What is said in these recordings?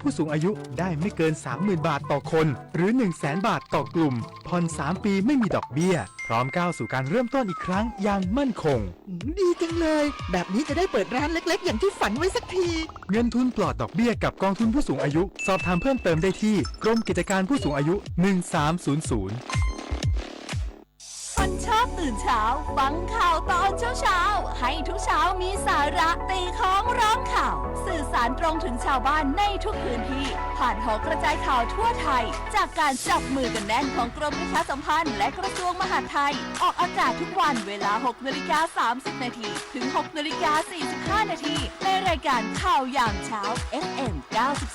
ผู้สูงอายุได้ไม่เกิน 30,000 บาทต่อคนหรือ 100,000 บาทต่อกลุ่มผ่อน3 ปีไม่มีดอกเบี้ยพร้อมก้าวสู่การเริ่มต้นอีกครั้งอย่างมั่นคงดีจังเลยแบบนี้จะได้เปิดร้านเล็กๆอย่างที่ฝันไว้สักทีเงินทุนปลอดดอกเบี้ยกับกองทุนผู้สูงอายุสอบถามเพิ่มเติมได้ที่กรมกิจการผู้สูงอายุ 1300คนชอบตื่นเช้าฟังข่าวตอนเช้าให้ทุกเช้ามีสาระตีของร้องข่าวสื่อสารตรงถึงชาวบ้านในทุกพื้นที่ผ่านหอกระจายข่าวทั่วไทยจากการจับมือกันแน่นของกรมประชาสัมพันธ์และกระทรวงมหาดไทยออกอากาศทุกวันเวลา 6:30 น.ถึง 6:45 น.ในรายการข่าวยามเช้า FM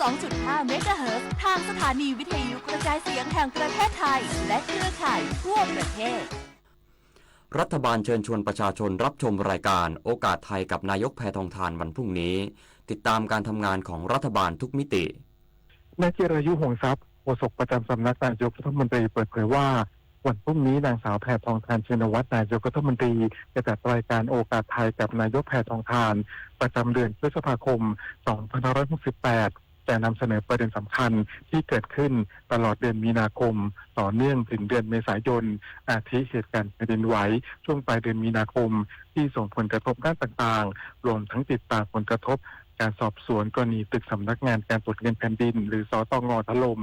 92.5 เมกะเฮิรตซ์ทางสถานีวิทยุกระจายเสียงแห่งประเทศไทยและเครือข่ายทั่วประเทศรัฐบาลเชิญชวนประชาชนรับชมรายการโอกาสไทยกับนายกแพทองธารวันพรุ่งนี้ติดตามการทำงานของรัฐบาลทุกมิตินายจิรายุ หงส์ทรัพย์โฆษกประจำสำนักนายกรัฐมนตรีเปิดเผยว่าวันพรุ่งนี้นางสาวแพทองธารชินวัตรนายกรัฐมนตรีจะจัดรายการโอกาสไทยกับนายกแพทองธารประจำเดือนพฤษภาคม 2568จะนำเสนอประเด็นสำคัญที่เกิดขึ้นตลอดเดือนมีนาคมต่อเนื่องถึงเดือนเมษายนอาทิเหตุการณ์แผ่นดินไหวช่วงปลายเดือนมีนาคมที่ส่งผลกระทบด้านต่างๆรวมทั้งติดตามผลกระทบการสอบสวนกรณีตึกสำนักงานการตรวจเงินแผ่นดินหรือสตง.ถล่ม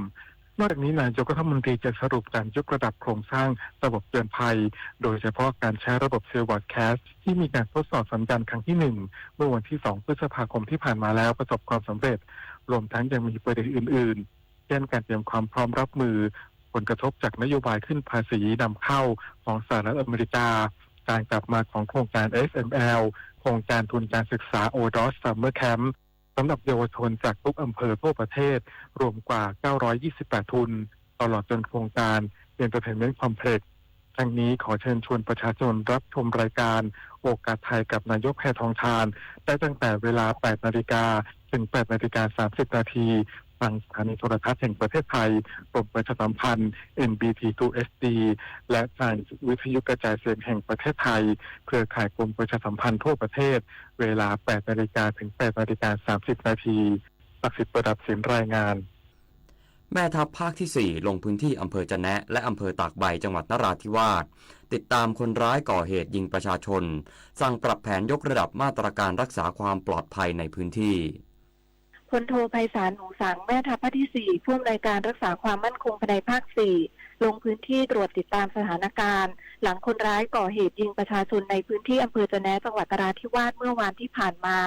นอกจากนี้นายกรัฐมนตรีจะสรุปการยกระดับโครงสร้างระบบเตือนภัยโดยเฉพาะการใช้ระบบเซลล์บอร์ดแคสต์ที่มีการทดสอบสัญญาณครั้งที่1เมื่อวันที่2พฤษภาคมที่ผ่านมาแล้วประสบความสำเร็จรวมทั้งยังมีประเด็นอื่นๆเช่นการเตรียมความพร้อมรับมือผลกระทบจากนโยบายขึ้นภาษีนำเข้าของสหรัฐอเมริกาการกลับมาของโครงการ SML โครงการทุนการศึกษา ODOS Summer Camp สำหรับเยาวชนจากทุกอำเภอทั่วประเทศรวมกว่า928ทุนตลอดจนโครงการ Entertainment Complex ทั้งนี้ขอเชิญชวนประชาชนรับชมรายการโอกาสไทยกับนายกแพทองธารได้ตั้งแต่เวลา 8 นาฬิกาถึง 8 นาฬิกา 30 นาทีทางสถานีโทรทัศน์แห่งประเทศไทยกรมประชาสัมพันธ์ NBT2SD และทางวิทยุกระจายเสียงแห่งประเทศไทยเครือข่ายกรมประชาสัมพันธ์ทั่วประเทศเวลา 8 นาฬิกาถึง 8 นาฬิกา 30 นาทีศักดิ์สิทธิ์ประดับศิลป์รายงานแม่ทัพภาคที่ 4 ลงพื้นที่อำเภอจะแนะและอำเภอตากใบจังหวัดนราธิวาสติดตามคนร้ายก่อเหตุยิงประชาชนสั่งปรับแผนยกระดับมาตรการรักษาความปลอดภัยในพื้นที่พลโทไพศาล หนูสังแม่ทัพภาคที่ 4 ผู้อำนวยการรักษาความมั่นคงภายในภาค 4 ลงพื้นที่ตรวจติดตามสถานการณ์หลังคนร้ายก่อเหตุยิงประชาชนในพื้นที่อำเภอจะแนะจังหวัดนราธิวาสเมื่อวานที่ผ่านมา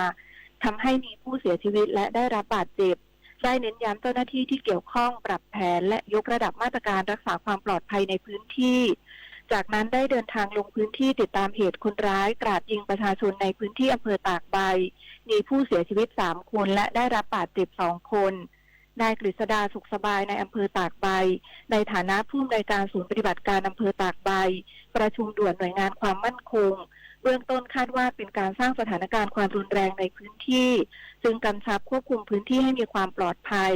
ทำให้มีผู้เสียชีวิตและได้รับบาดเจ็บได้เน้นย้ำเจ้าหน้าที่ที่เกี่ยวข้องปรับแผนและยกระดับมาตรการรักษาความปลอดภัยในพื้นที่จากนั้นได้เดินทางลงพื้นที่ติดตามเหตุคนร้ายกราดยิงประชาชนในพื้นที่อำเภอตากใบมีผู้เสียชีวิต3คนและได้รับบาดเจ็บ2คนนายกฤษดาสุขสบายในอำเภอตากใบในฐานะผู้อำนวยการศูนย์ปฏิบัติการอำเภอตากใบประชุมด่วนหน่วยงานความมั่นคงเบื้องต้นคาดว่าเป็นการสร้างสถานการณ์ความรุนแรงในพื้นที่จึงกำชับควบคุมพื้นที่ให้มีความปลอดภัย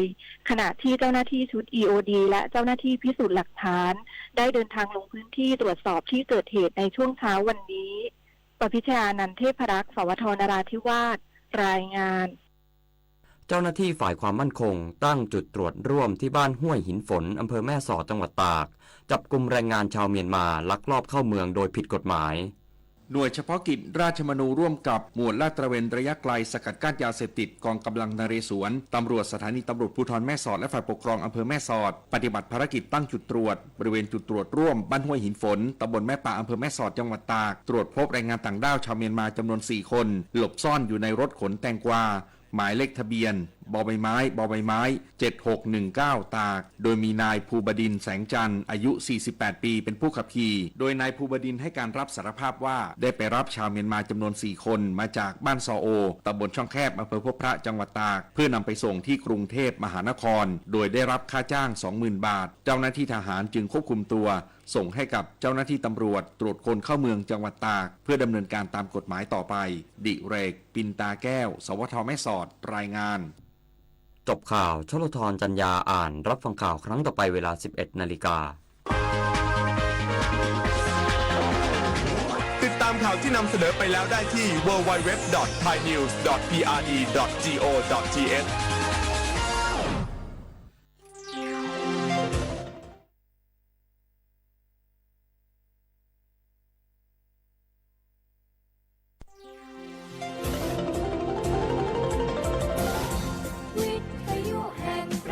ขณะที่เจ้าหน้าที่ชุด EOD และเจ้าหน้าที่พิสูจน์หลักฐานได้เดินทางลงพื้นที่ตรวจสอบที่เกิดเหตุในช่วงเช้าวันนี้ปพิชญานันท์เทพรักษ์ สวท นราธิวาสรายงานเจ้าหน้าที่ฝ่ายความมั่นคงตั้งจุดตรวจร่วมที่บ้านห้วยหินฝนอำเภอแม่สอดจังหวัดตากจับกุมแรงงานชาวเมียนมาลักลอบเข้าเมืองโดยผิดกฎหมายหน่วยเฉพาะกิจราชมนูร่วมกับหมวดลาดตระเวนระยะไกลสกัดกั้นยาเสพติดกองกำลังนเรศวรตำรวจสถานีตำรวจภูธรแม่สอดและฝ่ายปกครองอำเภอแม่สอดปฏิบัติภารกิจตั้งจุดตรวจบริเวณจุดตรวจร่วมบ้านห้วยหินฝนตำบลแม่ป่าอำเภอแม่สอดจังหวัดตากตรวจพบแรงงานต่างด้าวชาวเมียนมาจำนวน4คนหลบซ่อนอยู่ในรถขนแตงกวาหมายเลขทะเบียนบใบไม้7619ตากโดยมีนายภูบดินทร์แสงจันทร์อายุ48ปีเป็นผู้ขับขี่โดยนายภูบดินทร์ให้การรับสารภาพว่าได้ไปรับชาวเมียนมาจำนวน4คนมาจากบ้านซอโอตำบลช่องแคบอำเภอพบพระจังหวัดตากเพื่อนำไปส่งที่กรุงเทพมหานครโดยได้รับค่าจ้าง 20,000 บาทเจ้าหน้าที่ทหารจึงควบคุมตัวส่งให้กับเจ้าหน้าที่ตำรวจตรวจคนเข้าเมืองจังหวัดตากเพื่อดำเนินการตามกฎหมายต่อไปดิเรกปินตาแก้วสวท แม่สอดรายงานจบข่าวชลธรจัญญาอ่านรับฟังข่าวครั้งต่อไปเวลา 11 นาฬิกาติดตามข่าวที่นำเสนอไปแล้วได้ที่ www.thainews.pre.go.th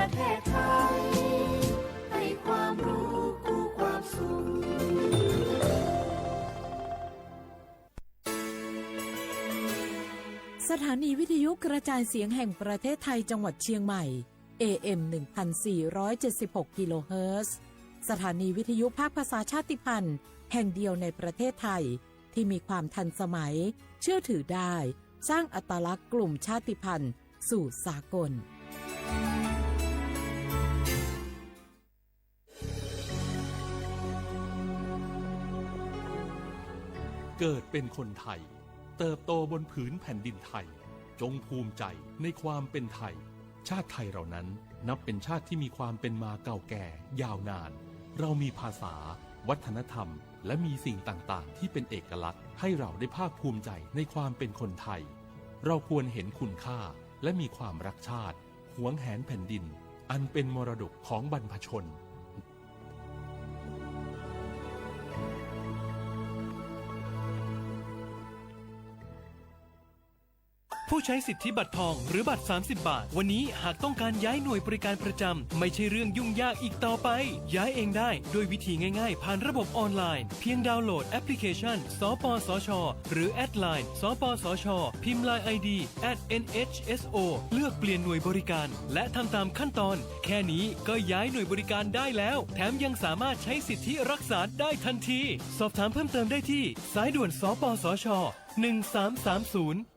ประเทศไทยให้ความรู้คู่ความสุขสถานีวิทยุกระจายเสียงแห่งประเทศไทยจังหวัดเชียงใหม่ AM 1476 กิโลเฮิรตซ์สถานีวิทยุภาคภาษาชาติพันธุ์แห่งเดียวในประเทศไทยที่มีความทันสมัยเชื่อถือได้สร้างอัตลักษณ์กลุ่มชาติพันธุ์สู่สากลเกิดเป็นคนไทยเติบโตบนผืนแผ่นดินไทยจงภูมิใจในความเป็นไทยชาติไทยเรานั้นนับเป็นชาติที่มีความเป็นมาเก่าแก่ยาวนานเรามีภาษาวัฒนธรรมและมีสิ่งต่างๆที่เป็นเอกลักษณ์ให้เราได้ภาคภูมิใจในความเป็นคนไทยเราควรเห็นคุณค่าและมีความรักชาติหวงแหนแผ่นดินอันเป็นมรดกของบรรพชนผู้ใช้สิทธิบัตรทองหรือบัตร30 บาทวันนี้หากต้องการย้ายหน่วยบริการประจำไม่ใช่เรื่องยุ่งยากอีกต่อไปย้ายเองได้โดยวิธีง่ายๆผ่านระบบออนไลน์เพียงดาวน์โหลดแอปพลิเคชันสปสช.หรือแอดไลน์สปสช.พิมพ์ LINE ID @NHSO เลือกเปลี่ยนหน่วยบริการและทำตามขั้นตอนแค่นี้ก็ย้ายหน่วยบริการได้แล้วแถมยังสามารถใช้สิทธิรักษาได้ทันทีสอบถามเพิ่มเติมได้ที่สายด่วนสปสช1330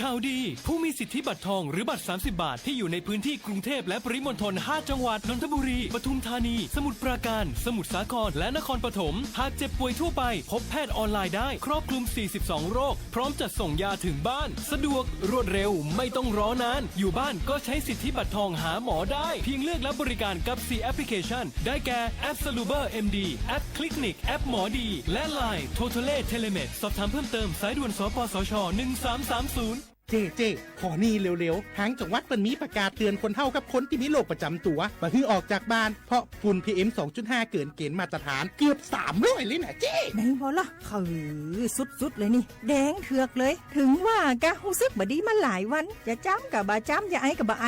ข่าวดีผู้มีสิทธิบัตรทองหรือบัตร30 บาทที่อยู่ในพื้นที่กรุงเทพและปริมณฑล5 จังหวัดนนทบุรีปทุมธานีสมุทรปราการสมุทรสาครและนครปฐมหากเจ็บป่วยทั่วไปพบแพทย์ออนไลน์ได้ครอบคลุม42โรคพร้อมจัดส่งยาถึงบ้านสะดวกรวดเร็วไม่ต้องรอนานอยู่บ้านก็ใช้สิทธิบัตรทองหาหมอได้เพียงเลือกรับบริการกับ4แอปพลิเคชันได้แก่แอป Saluber MD แอป Clinic แอปหมอดีและ LINE Totale Telemed สอบถามเพิ่มเติมสายด่วนสปสช1330เจ๊ขอนี่เร็วๆทางจังหวัดเปิ้นมีประกาศเตือนคนเฒ่ากับคนที่มีโรคประจำตัวบ่ให้ออกจากบ้านเพราะฝุ่น PM 2.5 เกินเกณฑ์มาตรฐานเกือบ300เลยนะเจ๊ไหนพอละสุดๆเลยนี่แดงเถือกเลยถึงว่ากะรู้สึกบ่ดีมาหลายวันจะจ้ำกับบ่จ้ำจะไอกับบ่ไอ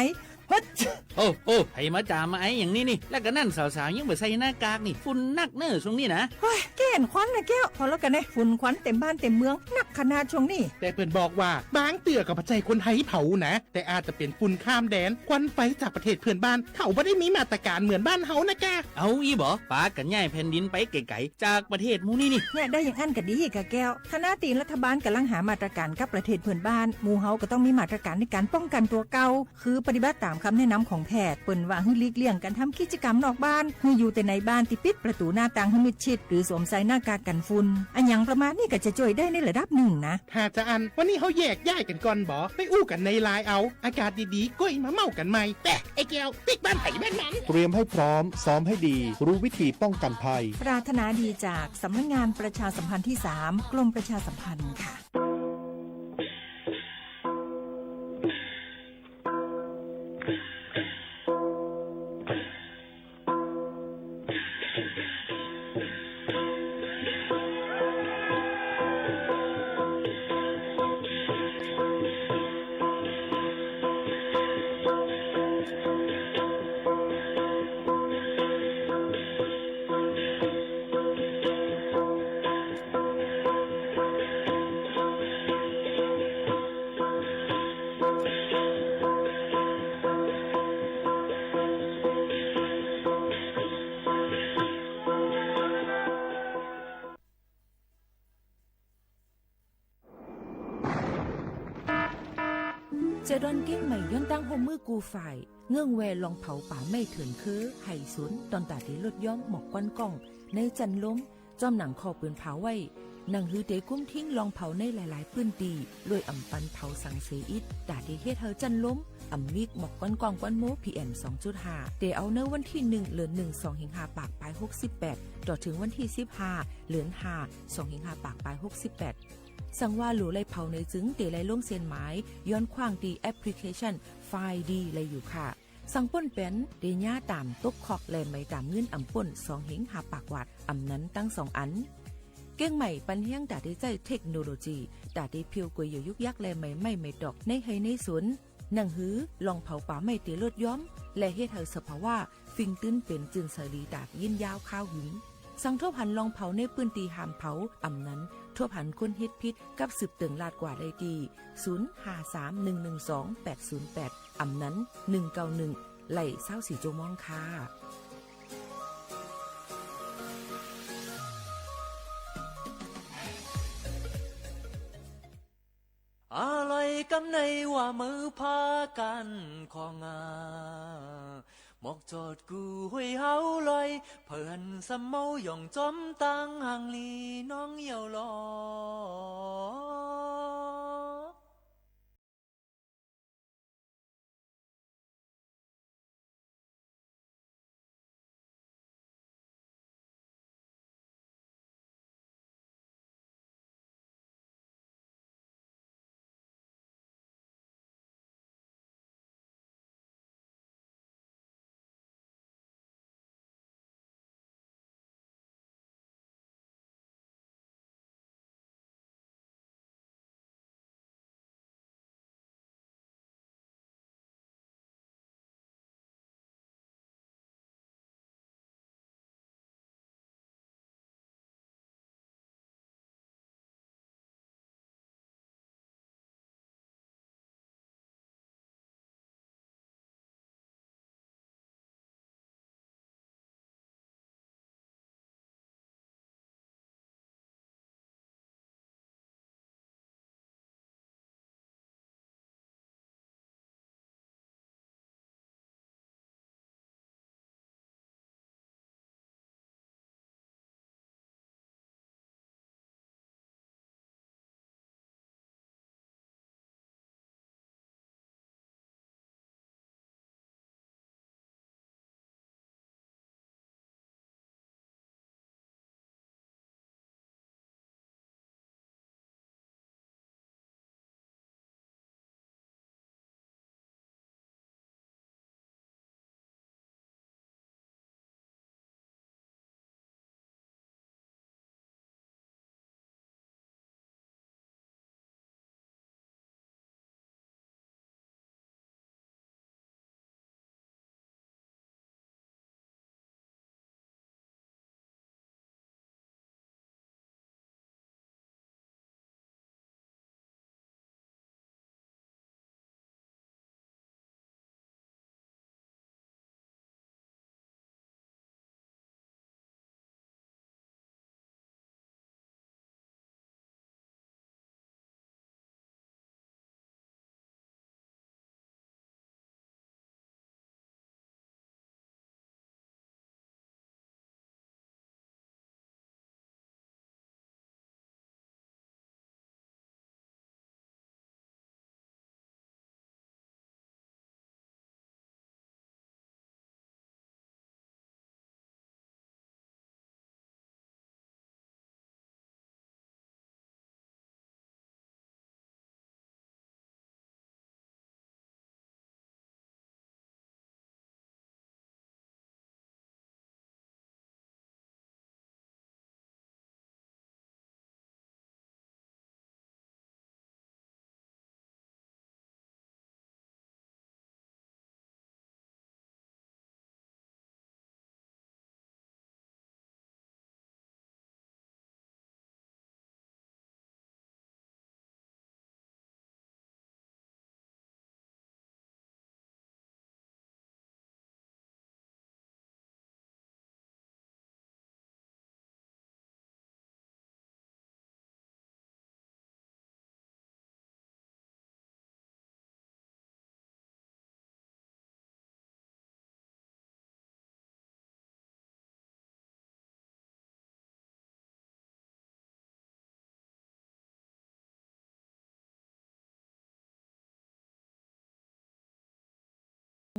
โอ้ให้มาจามมาไอ้อย่างนี้นี่แล้วก็นั่นสาวๆยังบ่ใส่หน้ากากนี่ฝุ่นนักเนอช่วงนี้นะเฮ้ยแก่นควันนะแก้วพอแล้วกันเนี่ยฝุ่นควันเต็มบ้านเต็มเมืองนักขนาดช่วงนี้แต่เพิ่นบอกว่าบางเตือกับปัจจัยคนไทยเผานะแต่อาจจะเป็นฝุ่นข้ามแดนควันไฟจากประเทศเพื่อนบ้านเขาบ่ได้มีมาตรการเหมือนบ้านเฮานะแกเอาอีบ่ปากันย้ายแผ่นดินไปไกลๆจากประเทศหมู่นี่เนี่ยได้อย่างอันก็ดีกะแก้วคณะตีนรัฐบาลกำลังหามาตรการกับประเทศเพื่อนบ้านหมู่เฮาก็ต้องมีมาตรการในการป้องกันตัวเก่าคือปฏิบัติตามคำแนะนำของแพทย์เปิ้นว่าให้หลีกเลี่ยงการทำกิจกรรมนอกบ้านให้อยู่แต่ในบ้านที่ปิดประตูหน้าต่างให้มิดชิดหรือสวมใส่หน้ากากกันฝุ่นอันอย่างประมาณนี้ก็จะช่วยได้ในระดับหนึ่งนะถ้าจะอันวันนี้เขาแยกย้ายกันก่อนบ่ไปอู้กันในไลน์เอาอากาศดีๆก็อีมาเมากันใหม่แต่ไอ้แก้วปิกบ้านไผ่บ้านมันเตรียมให้พร้อมซ้อมให้ดีรู้วิธีป้องกันภัยปรารถนาดีจากสำนักงานประชาสัมพันธ์ที่3กรมประชาสัมพันธ์ค่ะเจดอนเก้งใหม่ย้อนตั้งโฮมมือกูฝ่ายเงื่องแวลองเผาป่าไม่เถื่อนคือไห่สวนตอนตาที่ลดย้อมหมอกก้อนกล้องในจันล้มจอมหนังคอปืนเผาไว้หนังฮือเตกุ้มทิ้งลองเผาในหลายๆพื้นตีโดยอ่ำปันเผาสังเสอิดตาที่เฮ็ดเฮาจันล้มอ่ำมิกหมอกก้อนกล้องก้อนโม PM 2.5 เตเอาเนื้อวันที่1เดือน1 2สิงหาปากปลาย68ต่อถึงวันที่15เดือน5 2สิงหาปากปลาย68สั่งว่าหลูไล่เผาในจึงเตไล่ล่งเส้นหมายย้อนขว้างตีแอปพลิเคชันไฟล์ดีไล่อยู่ค่ะสั่งป้นเป็นเดญ่าตามตกคอกแลไม่ตามเงินอ่ำป่น2เหงหาปากวัดอ่ำนั้นตั้ง2อันเก้งใหม่ปันเฮียงดาได้ใจเทคโนโลยีดาได้เพียวกวยอยู่ยุกยักแลไม่ดอกในให้ในสวน หนังหือลองเผาป่าไม่เตลดย้อมและเฮ็ดให้สภาวะฟิงตื้นเป็นจึงสลีดากยินยาวข้าวหึงสังทบหันลองเผาในปืนตีหามเผาอำนั้นทบหันคนเฮ็ดพิษกับสืบเตืองลาดกว่าได้ดี0531128808อำนั้น191ไหล่24ชั่วโมงค่ะอะไรกำในว่ามือพากันของหมอกจอดกูห้วยเฮาลอยเพิ่นสำเมาหย่องจอมตังห่างลีน้องเหี่ยวลอ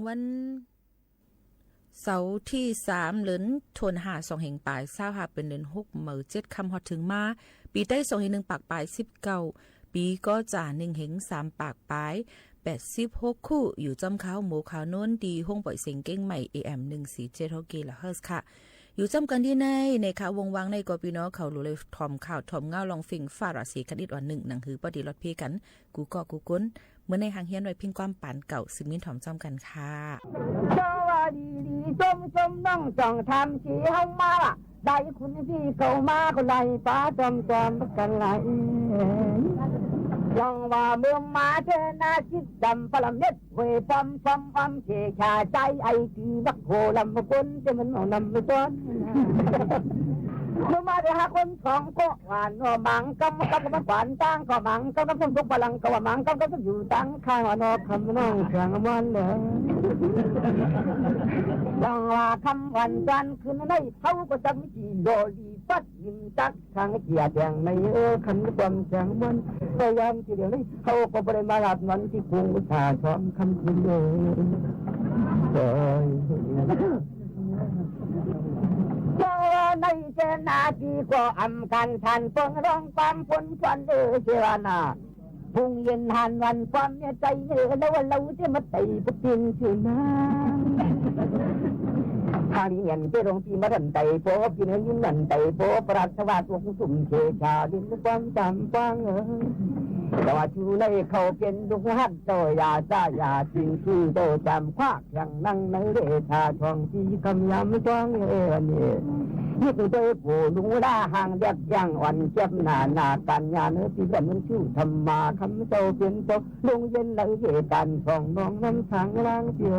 วันเสาร์ที่3เดือนธันวาคม2แห่งปลาย25เป็นเดือน6มื้อ7ค่ำฮอดถึงมาปีใต้2แห่ง1ปากปลาย19ปีก็จ่า1แห่ง3ปากปลาย86คู่อยู่จำเขาหมู่ขาวโน้นดีห้องปล่อยเสียงเก้งใหม่ AM 147 กิโลเฮิรตซ์ค่ะอยู่จำกันที่ในข่าววงวังในกอปีน้อเขารู้เลยทอมข่าวทอมเงาลองฟิงฟ้าราศีคณิตวัน1หนังหือปฏิรถเพกันกูก็กูกุ้น เมื่อในหางเฮียนไว้พิงความปานเก่าซึมินถอมจอมกันค่ะสวัสดีชมน้องจ่องทำสีเฮามาล่ะได้คุณพี่เข้ามาก็ไล่ป้าจอมกันไหลลองว่าเมืองมาเทนาจิตดำพลัมเน็ตเวฟอมเชชาใจไอทีบักโคลำบนจะมันมองนำไปต้นเมื่อมาได้หาคนสองก็หวานว่ามังกำมันหวานตั้งก็มังกำต้องทุกพลังก็ว่ามังกำต้องอยู่ตั้งข้างว่านอคำน้องแข่งมันเลยลองว่าคำวันจันทร์คืนในเขาก็จะไม่จีโดดีปัดยินจักทางเกียร์แดงในขันความแข็งมันพยายามที่เดียวนี้เขาก็ไม่ได้มาหลับนอนที่กรุงอุตสาหกรรมคำคืนเลยเจ้าในเจนาทีก็อำกันทันเพิ่งร้องความฝนฟันเจวนาพุ่งเย็นหันวันความเนี่ยใจเนี่ยแล้วว่าเราจะมาตีปุ๊บจริงชื่อนะทางนี้เงินที่โรงที่มาดันไต่โป๊กินยิ้มดันไต่โป๊ปราศวาสวงสุ่มเชชาดินความจำฟังแต่ว่าชูในเขาเป็นดุกหัดโตยาจ้ายาจริงที่โตจำควักอย่างนั่งในเรชาทองที่คำยำฟังนี่ยิ่งโดยผู้ลุงล่าห่างเด็กย่างอ่อนเจ็บหนากันยาเนื้อที่เป็นมันชื่อธรรมาคำโตเป็นโตลุงเย็นเลยเหตุการณ์ของน้องน้ำสังล่างเสีย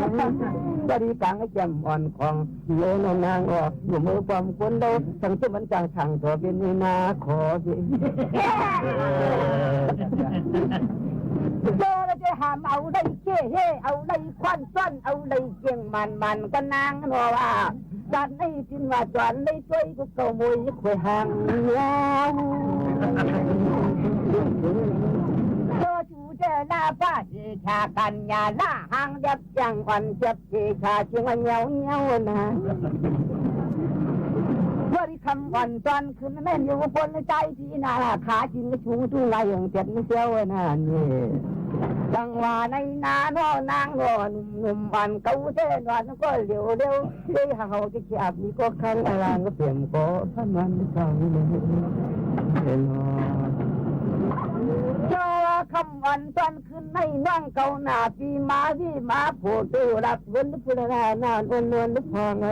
บริการแจ่มอ่อนของโลนนางออกอยู่มือความคนเดาทั้งที่มันจังทางตัวเป็นนาขอสิโลแล้วจะหามเอาได้เช่เฮเอาได้ควันซ้อนเอาได้เจียงมันกันนางนัวว่าจันให้จินว่าจันได้ช่วยกูเกาโมยควยห่างแล้วโลจูเจหน้าป้าเชชากันยาหน้าห่างยับจังอ่อนเจ็บเชชาเชียงวันเหี่ยวนะว่าที่คำวันตอนคืนแม่อยู่บนใจที่นาขาจินก็ชูตู้ไรอย่างเจ็ดไม่เสียวนะนี่จังว่าในนาโนนางโนหนุ่มวันเก่าเส้นวันก็เร็วที่เขาจะขีบนี่ก็ขังอะไรก็เปลี่ยนก็พันวันไม่ทำเลยเจ้าคำวันตอนคืนในน้องเก่าหน้าปีมาที่มาโผล่ตัวรับเงินพุทธนาหน้านวลพอไง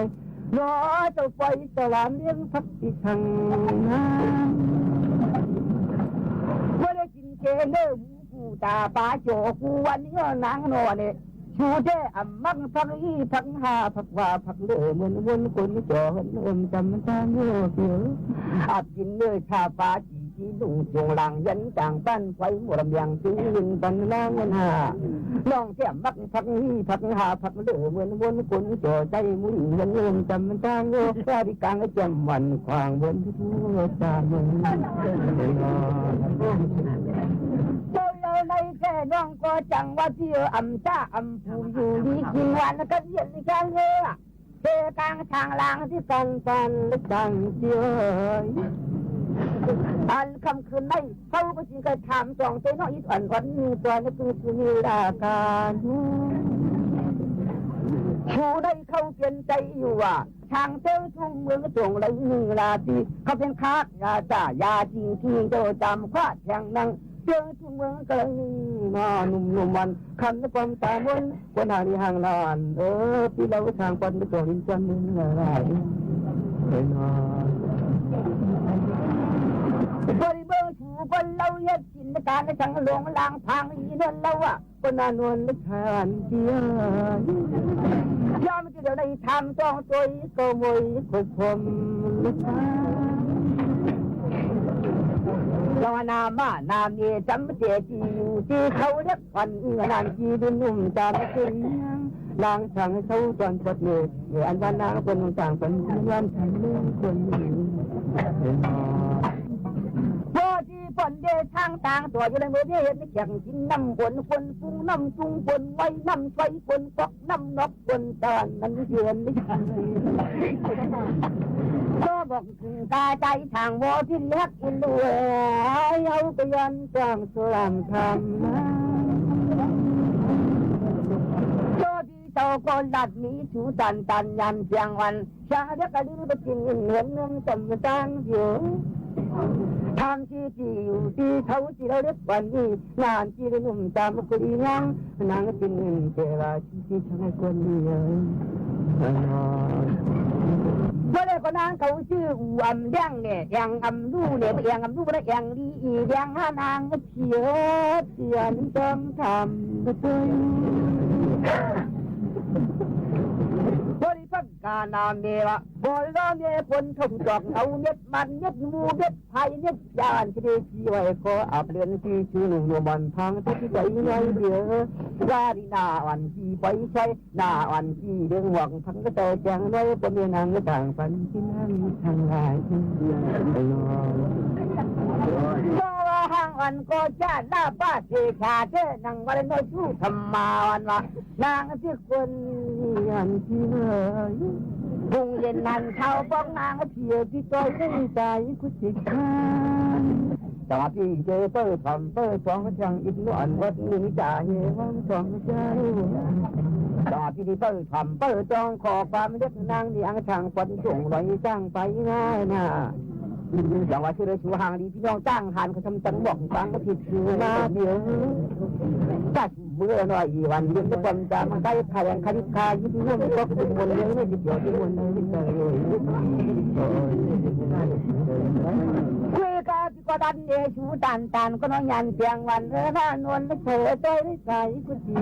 รอเจ้าไฟตลาดเลี้ยงพักที่ทางน้ำว่าได้กินเจเนื้อหูตาปลาโจกูวันนี้นางนอนเนี่ยชูเจ้อำมังพักอีพักหาพักว่าพักเลือเหมือนวนคนจอเหินจำมันตาเนื้อเสียวอาบกินเนื้อชาปลาจีลุงจงหลังยันจางปั้นไฟหมดลำยังซื้อยิงปันนางมันหาน้องแก้มมักพักอีพักหาพักเลือเหมือนวนคนจอใจมุนเหินจำมันตาเนื้อแค่ที่กลางแจ่มวันควางบนทุ่งตาเมืองในแค่น้องก็จังว่าที่อำจ้าอำผูอยู่ดีกินวันก็เย็นแค่เงือเทกลางทางลางที่กันลึกจังเจียอันคำคืนไม่เขาก็จริงก็ถามจองตัวน้อยอ่อนวันนี้ตัวนี้คือมีราการชูได้เขาเปลี่ยนใจอยู่ว่าทางเจ้าทุ่งเมืองจงเลยราตีเขาเป็นคากยาจ้ายาจริงที่เจ้าจำคว้าแทงนั่งเจ้าทุ่งเมืองกลางมาหนุ่มวันคันความตามนวันหาที่ห่างลานพี่เราทางปันไปตัวหินจันนึงอะไรบริเวณถูกคนเราเย็ดกินการในทางหลวงลางพังอีนั่นเราอ่ะคนนานวลลึกทานเจียยามที่เราได้ทำต้องตัวก็มวยคุกผมลึกเรานามานามีจำเจจีอยู่ที่เขาเล็กวันนานจีดินนุ่มจำเป็นลางทางเขาจนปดเลยอันวันนาคนต่างเป็นวันไทยเรื่องคนพอที่ฝนเดทางต่างตัวอยู่ในมือที่เห็นแข่งกินน้ำฝนฝนฟุ้งน้ำจุงฝนไว้น้ำไฟฝนฟอกน้ำนกฝนตอนนั้นเยือนไม่ทันก็บอกถึงกาใจทางโมที่เล็กอินด้วยเอาไปยันกลางสลามทำนะโจดีเต่าคนดัดนี้ชูตันยันเสียงวันชาเด็กกระดิ่งไปกินเหมือนเมืองจำตังอยู่ ทางที่อยู่ที่เขาที่เราเรียกวันนี้นานที่ได้นุ่มตามกุลียังนางกินเงินเจราที่ทำให้คนนี้เมื่อไรก็นางเขาชื่ออำเลี้ยงเนี่ยยังอำลู่เนี่ยยังอำลู่ไม่ได้ยังดียังห้านางก็เพียรเพียรต้องทำก็ตัวบริพักการนามเมวะบริรอเมผลทงจอกเอาเน็ดมันเน็ดมูเน็ดไผ่เน็ดยานที่ได้ที่ไว้ก็อับเรียนที่ชื่อหนุ่มโยมันพังที่ใจน้อยเดียววาดีนาวันที่ไปใช้นาวันที่เรื่องหวังพังก็แต่แจงน้อยปนเมียนางก็ต่างฝันที่นั่นทางหลายก็ว่าห้างวันก็จะหน้าป้าเทชาเจ้นางวันน้อยชู้ทำมาวันละนางที่คนยันที่เลยบุงเย็นนันเท้าป้องนางเพียที่ต้อยไม่ใจกุศิคานแต่ว่าพี่เจเปิดทำเปิดสองก็จังอินวันวัดนี้จ่าเยวังสองก็ใจแต่ว่าพี่ที่เปิดทำเปิดจองขอความเล็กนางเลี้ยงช่างคนส่งลอยจ้างไปง่ายนะอย่างว่าชื่อชูห่างดีพี่น้องจ้างหันเขาทำตังบอกตังก็ผิดชื่อมาเดียวจัดเบื่อหน่อยวันเดือนก็ความจำมันได้ขยันขันคายิ่งเรื่องก็เป็นวนเลี้ยงไม่ติดเดียวที่วนเลยไม่เจอเลยคุยกันก็ดันเอชูตันก็น้องยันเพียงวันเรือหน้านวลไม่เผลอใจได้ใจก็ดี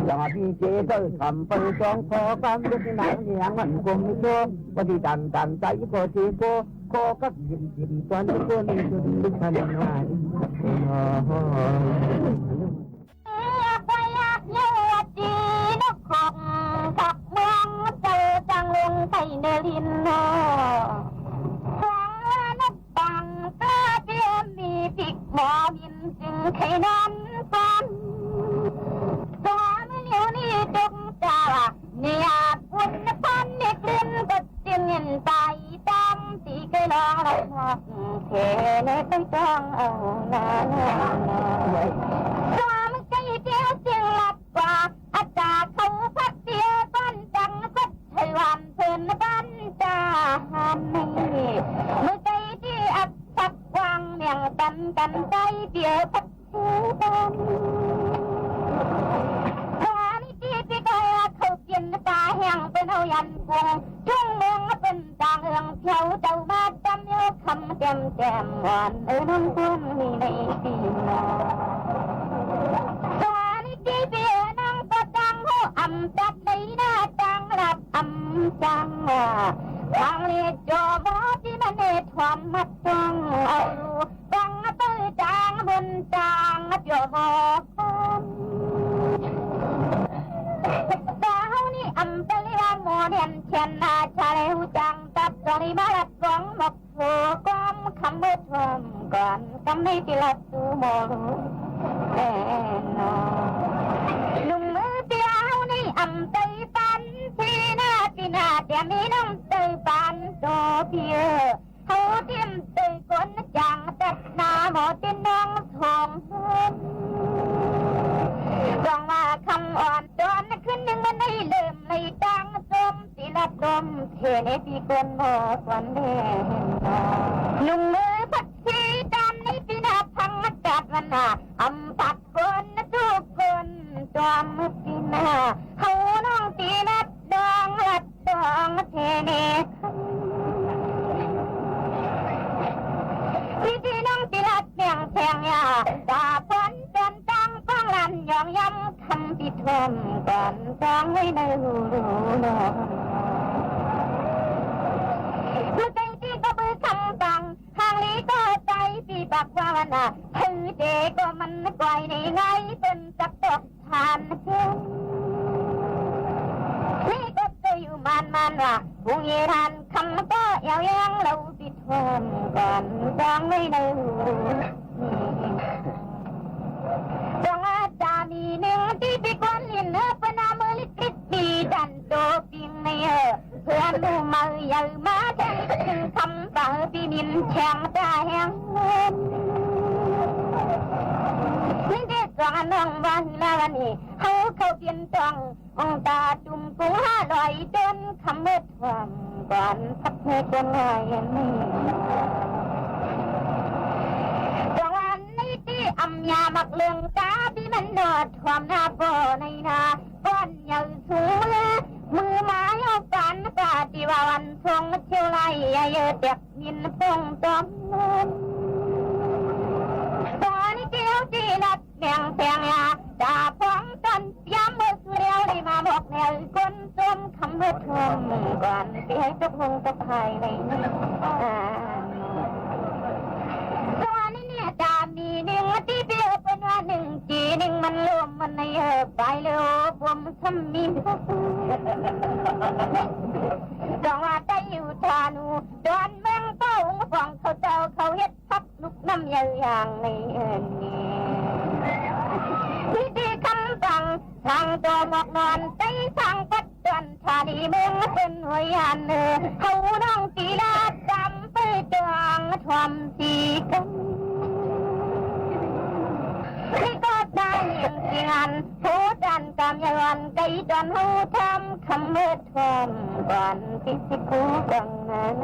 อย่างพี่เจก็ทำไปสองขอความเล็กหนังอย่างมันคงไม่โชว์ปฏิดันใจก็เทโกโคก็ยิ้มตอนที่คนจะลุกขึ้นมาอยากเลือดดีนกของกับเมืองเจอจังลงไทยเนลินโนฟังนักบังกล้าเดียมีปิกหมอบินจึงไขนั้นฟันสามเหลียวนี่ดงจ่าเนี่ยปุ่นพันนี่กลืนก็จึงเงินไปตามที่เคยลองหลับหักเทในต้องจ้องเอาหน้าความใจเดียวจึงหลับกว่าอาจารย์เขาพักเดียวบ้านจังสักไทยวันเพิ่นบ้านจาหันนี่เมื่อใจที่อับสักวางเมียงกันใจเดียวพักบ้านที่ก็เขาเกินตาแห้งเป็นเอายันกวงจุ่งเมืองเป็นจางเอืองเที่ยวเจ้ามาจำเยอะคำแจ่มหวานน้องคนมีในปีนาสวานิที่เปียนั่งก็จังหูอ่ำจัดในหน้าจังหลับอ่ำจังทางเลี้ยจอบอที่มันเนทวามมัดจังเอาจังตื้อจางบนจางจอบอคนดาวนี่อำเปรียโมเดนเชนนาชาเลวจังตัดตรีมาลัดกองหมกโผกอมคำเมื่อชมก่อนกำไม่ติลัดตูโมแน่นอนลุงมือเดียวนี่อำเตยปันที่หน้าที่หน้าเดียมีน้องเตยปันโตเพียเขาเตรียมเตยคนจังตัดหน้าหมอที่น้องทองดองว่าคำอ่อนตอนขึ้นหนึ่งมันได้เริ่มเลยดังจมสิละดมเทเนปีกนบ่ควันแน่ลุงมือพัดชีดำในปีนาพังจัดวันน่ะอำปัดคนทุกคนจอมปีนาเขาน้องปีนัดดองลัดดองเทเนที่น้องปีลัดเมียงแทงยาตาพ้นจนจังฟังลันยองย้ำคำปิดทนก่อนจองไว้ในหูนอนเมื่อใจที่ก็มือคำฟังทางนี้ก็ใจปีปากว่าวันน่ะถือเด็กก็มันปล่อยในไงเป็นจับตกทานเช่นนี่ก็จะอยู่มันว่าพุงเยรันคำก็เอวยังเราปิดทนก่อนจองไว้ในหูจงอาจามีหนึ่งที่ปีกวนลินปนามือลิขิตมีดันโตปิงในเพื่อนดูมือใหญ่มาแทงถึงคำป่าปีมินแฉงตาแหงนี่เด็ก องอันน้องวันละวันนี้เขาเปลี่ยนจ้ององตาจุ่มกุ้ง500จนคำเมื่อทวมก่อนพักเมื่อจนง่ายนี่จังวันนี้ที่อำยามักเลืองตาพี่มันนอดความหน้าบ่อในนาก้อนใหญ่สูงเลยมือไม้เอากันปาฏิว่าวันทรงเที่ยวไล่เยอะเด็กยินพงจอมเงินตอนนี้เที่ยวจีนัดแข่งแพงยาจ่าพ้องกันย้ำเมื่อเลี้ยวได้มาบอกแนวคนจมคำเมื่อทวมก่อนที่ให้ตกลงตกภายในตอนนี้เนี่ยจ่ามีหนึ่งที่เปรียบเป็นว่าหนึ่งจีหนึ่งมันรวมมันในไปเร็วผมทำมีจังว่าได้อยู่ทานูดอนเมืองเต้าของเขาเจ้าเขาเฮ็ดพักลุกน้ำอย่างในนี้ที่ดีคำสั่งทางตัวหมอกนอนใจทางปัดจนชาดีเมืองเป็นหัวยันเขาน้องตีลาจำไปจางทวมสีกันที่ก็ได้ยังจริงอันผู้ดันกำยันไก่จนหูทำคำเมื่อทวมก่อนที่สิกูกังนั้น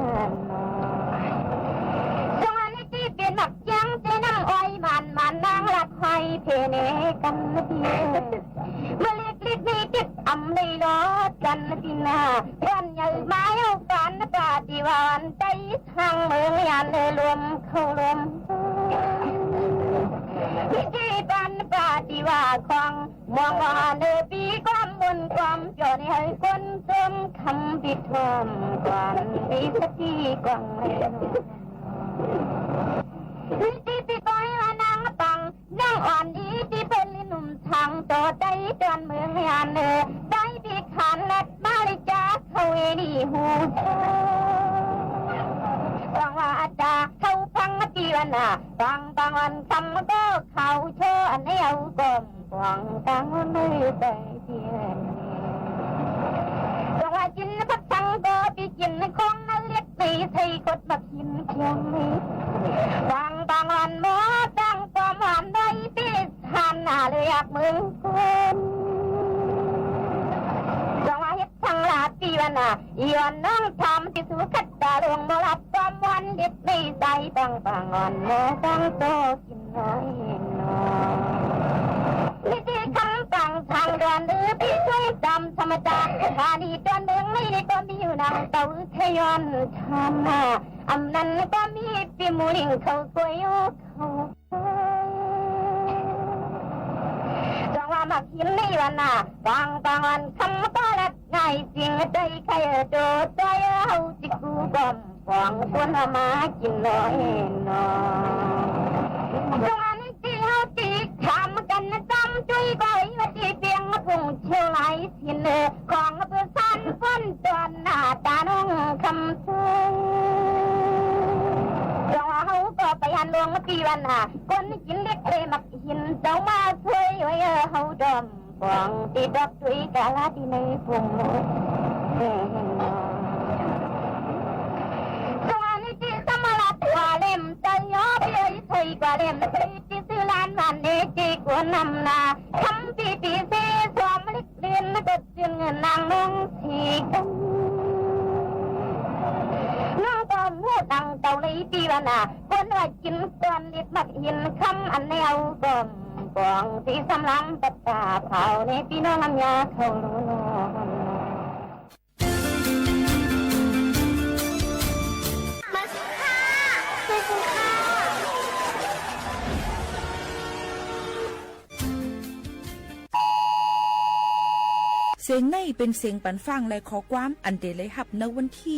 จงอันที่เปลี่ยนหมักยังใจน้ำอ้อยมันนางรักไห้เพเนกันนะพี่เมื่อเล็กๆนี่ติดอำเลยล้อกันนะพี่นาวันใหญ่ไม้เอากันปาฏิวันใจทางเมืองยันเลยรวมเข้ารวมพิธีปันปาฏิว่าของมองว่าเนปีความบุญความจนให้คนจมคำปิดทอมก่อนมีพิธีกองเลยพิธีปีก้อยว่านางตังนางอ่อนดีที่เป็นหนุ่มทางโตใจจนเมืองยานเนอได้ปีขันนัดมาลิจาเขาเอดีหูฟังว่าอาจารย์เขาฟังจีวันน่ะฟังบางวันคำก็เขาเชื่อในเอากลมฟังตังไม่ได้เพียงจังว่าจินพักสังก็ปีจินของนั่นเล็กตีใส่กดบักหินเพียงนี้ฟังบางวันหมอตั้งความหวานได้ปีหันหน้าเลยอยากมึงคนจังว่าเฮ็ดทางลาปีวันน่ะย้อนน้องทำที่สู้ขัดตาลงบ่รับความวันเด็ดไม่ใส่ตั้งบางวันหมอตั้งโตกินน้อยน้อยนี่ที่คำสั่งทางเดินหรือพี่ช่วยจำธรรมดาคาดีจนเมืองไม่ได้ก็มีอยู่นางเต่าทยอนทำมาอำนั้นก็มีปีมูลิงเขาสวยเขาจังว่ามักหินในวันน่ะบางวันคำก็ละง่ายจริงใจใครโดดใจเอาจิกูกลมฟองคนมากินน้อยน้อยจังว่านี่ที่เขาตีทำกันจำจุยก้อยว่าที่เปียงพุงเชียวไหลสินของเพื่อสั้นพ้นจนหน้าตาน้องคำเชยจังว่าเขาก็ไปหันลวงมาตีวันน่ะคนกินเล็กเลยมักหินเจ้ามาช่วยไว้เขาดมฟองตีดอกจุยกาลาที่ในพุงจังว่านี่ที่สมรัตกว่าเล่มใจย่อเบี้ยใส่กว่าเล่มที่ซื้อร้านมันเนจีกวนนำนาทำปีเสียสวมลิกเรียนก็จึงนางน้องสีกันน้องก็พูดดังเต่าเลยปีวันน่ะคนว่ากินตอนเด็ดมักหินคำอันแนวกลมกองที่สำลังปัตตาเผาในพี่น้องลำยาเขารู้นมาสิค่ะมาสิค่ะเสียงในเป็นเสียงปันฟังและขอความอันเดเลยหับในวันที่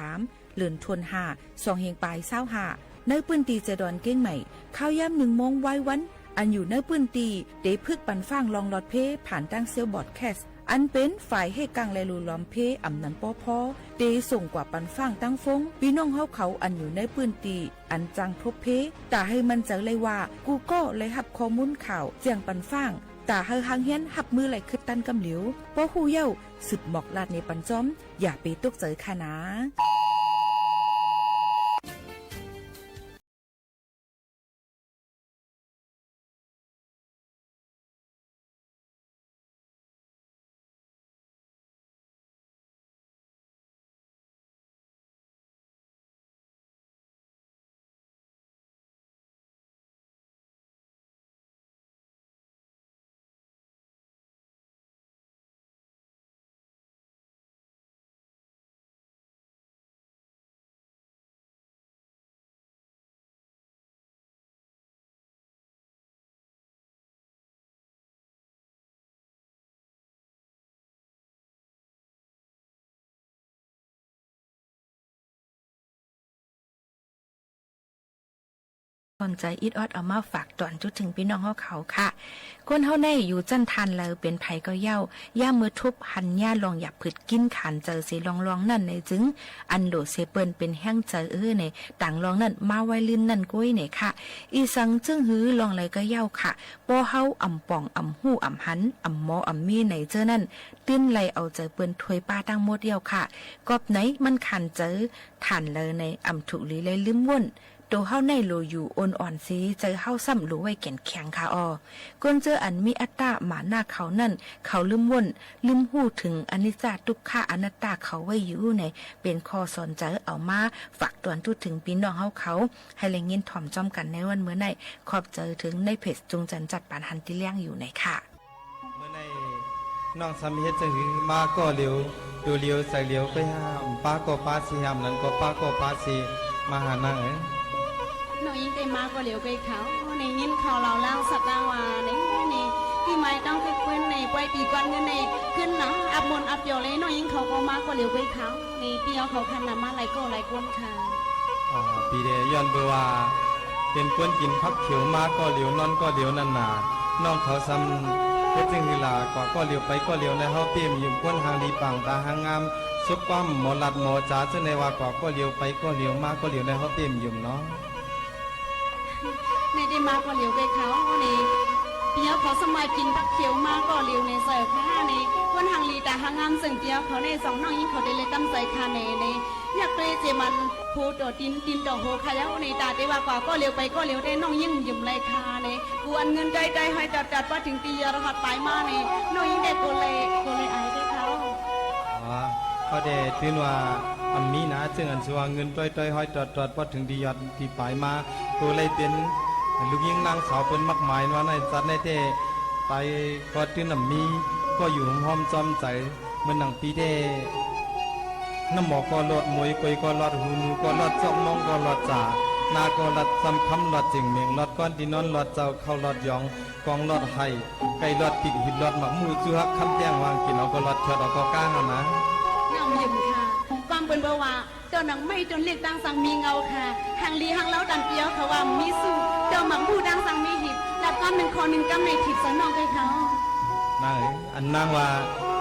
13เดือนธันวาคม2เฮงปลาย25ในพื้นที่เจดอนเก้งใหม่ข้าวย่ำ1 โมงไว้วันอันอยู่ในพื้นที่ได้พึกปันฟังลองลอดเพผ่านตั้งเซลบอดแคสอันเป็นฝ่ายให้กังและลูล้อมเพอำนันป้อพอเดส่งกว่าปันฟังตั้งฟงพี่น้องเฮาเขาอันอยู่ในพื้นที่อันจังพบเพแต่ให้มันเจอเลยว่ากูก็เลยหับข้อมูลข่าวเจียงปันฟังแต่เฮาหางเฮียนหับมือไหลคึดตันกำเหลียวป้อฮู้เย้าสุดหมอกลาดในปันจอมอย่าไปตกใจค่ะนะ สนใจอิดออดเอามาฝากตอนจุดถึงพี่น้องเขาค่ะคนเฮาในอยู่จันทันแล้วเป็นไผก็เย้าย่ามือทุบหันย่าลองหยับผึดกินขานเจอสิลองนั่นในจึงอันโดเซเปิลเป็นแห้งเจอในต่างลองนั่นมาไว้ลิ้นนั่นกุ้ยเนี่ยค่ะอีสังจึงหื้อลองเลยก็เย้าค่ะป้อเฮาอ่ำป่องอ่ำหู้อ่ำหันอ่ำหมออ่ำมีไหนเจอนั่นตื้นไหลเอาเจอเปิ้นถวยป้าตั้งหมดเดียวค่ะกอบไหนมันขันเจอฐานเลยในอ่ำถูกลีเลยลืมว่นตัวเฮาในโลอยู่อ่อนซีเจอเฮาซ้ำรู้ไว้แก่นแข็งค่ะก้นเจออันมีอัตตาหมาหน้าเขานั่นเขาลืมว่นลืมหู้ถึงอนิจจทุกขะอนัตตาเขาไว้อยู่ในเป็นข้อสอนเจอเอามาฝากตวนทุถึงพี่น้องเฮาเขาให้แรงยินถ่อมจ้อมกันในวันเมื่อในขอบเจอถึงในเพจจุงจันจัดปานหันติเลี้ยงอยู่ในค่ะเมื่อในน้องสามีเฮ็ดจังหือมาก็เร็วดูเร็วใส่เร็วไปห้ามป้าก็ป้าสิห้ามนั้นก็ป้าก็ป้าสิมาหานางน้องยิงได้มาก็เหลียวไปเขาในยินเขาเราล่างสัตว์ล่างวาในที่ไม่ต้องไปขึ้นในปล่อยปีก่อนเงินในขึ้นนะอับบนอับโยเลยน้องยิงเขาก็มาก็เหลียวไปเขาในปีเอาเขาคันนำมาไหลก็ไหลกวนค่ะปีเดย้อนเบว่าเป็นก้นกินพักเขียวมาก็เหลียวนอนก็เหลียวนันนาน้องเขาซ้ำเฮ็ดจังหือลาก็เหลียวไปก็เหลียวในเฮาเตรียมอยู่ก้นหางดีปังตาหางงามซุปป้อมหมอลัดหมอจ๋าจังในว่าก็เหลียวไปก็เหลียวมาก็เหลียวในเฮาเตรียมอยู่เนาะในได้มาก็เหลียวไปเขาในเปียวเขาสมัยกินผักเขียวมาก็เหลียวในเสิร์ฟค่ะในคนหางลีแต่หางงามสิ่งเปียวเขาในสองน้องยิ่งเขาได้เลยตั้งใจค่ะในอยากเลยเจมันพูดต่อตินต่อโหค่ะแล้วในตาได้ว่าก็เหลียวไปก็เหลียวได้น้องยิ่งหยุ่มเลยค่ะในกวนเงินใจให้จัดว่าถึงตีรหัสไปมาในน้องยิ่งได้ตัวเลยไอ้ได้เขาเขาได้ตื่นว่าอันมีนะซึ่งอันสว่างเงินต้อยห้อยจอดพอถึงดียอดที่ปลายมาตัวเลยเป็นลูกยิงนางสาวเป็นมักหมายว่าในจัดในเทไปก็ตื่นอันมีก็อยู่ห้อมจอมใจเหมือนหนังปีเดน้ำหมอก็ลอดมวยกอยก็ลอดหูนูก็ลอดจอกมองก็ลอดจ่านาก็ลอดจำคำลอดจิงเมียงลอดก้อนที่นอนลอดเจ้าเข้าลอดยองกองลอดไห้ไก่ลอดปิกหินลอดหมักมูจูฮักคำแต้งวางกินเอาก็ลอดเชิดเอาก็ก้างเอานะน้องยิ้มค่ะความเป็นเบาว่าเจ้าหนังไม่จนเรียกดังสังมีเงาค่ะหางลีหางเล้าดันเปียวเขาว่ามีสู้เจ้าหมักผู้ดังสังมีหิบแล้วก็เป็นคนหนึ่งกำในถิดสนองให้เขานางอันนางว่า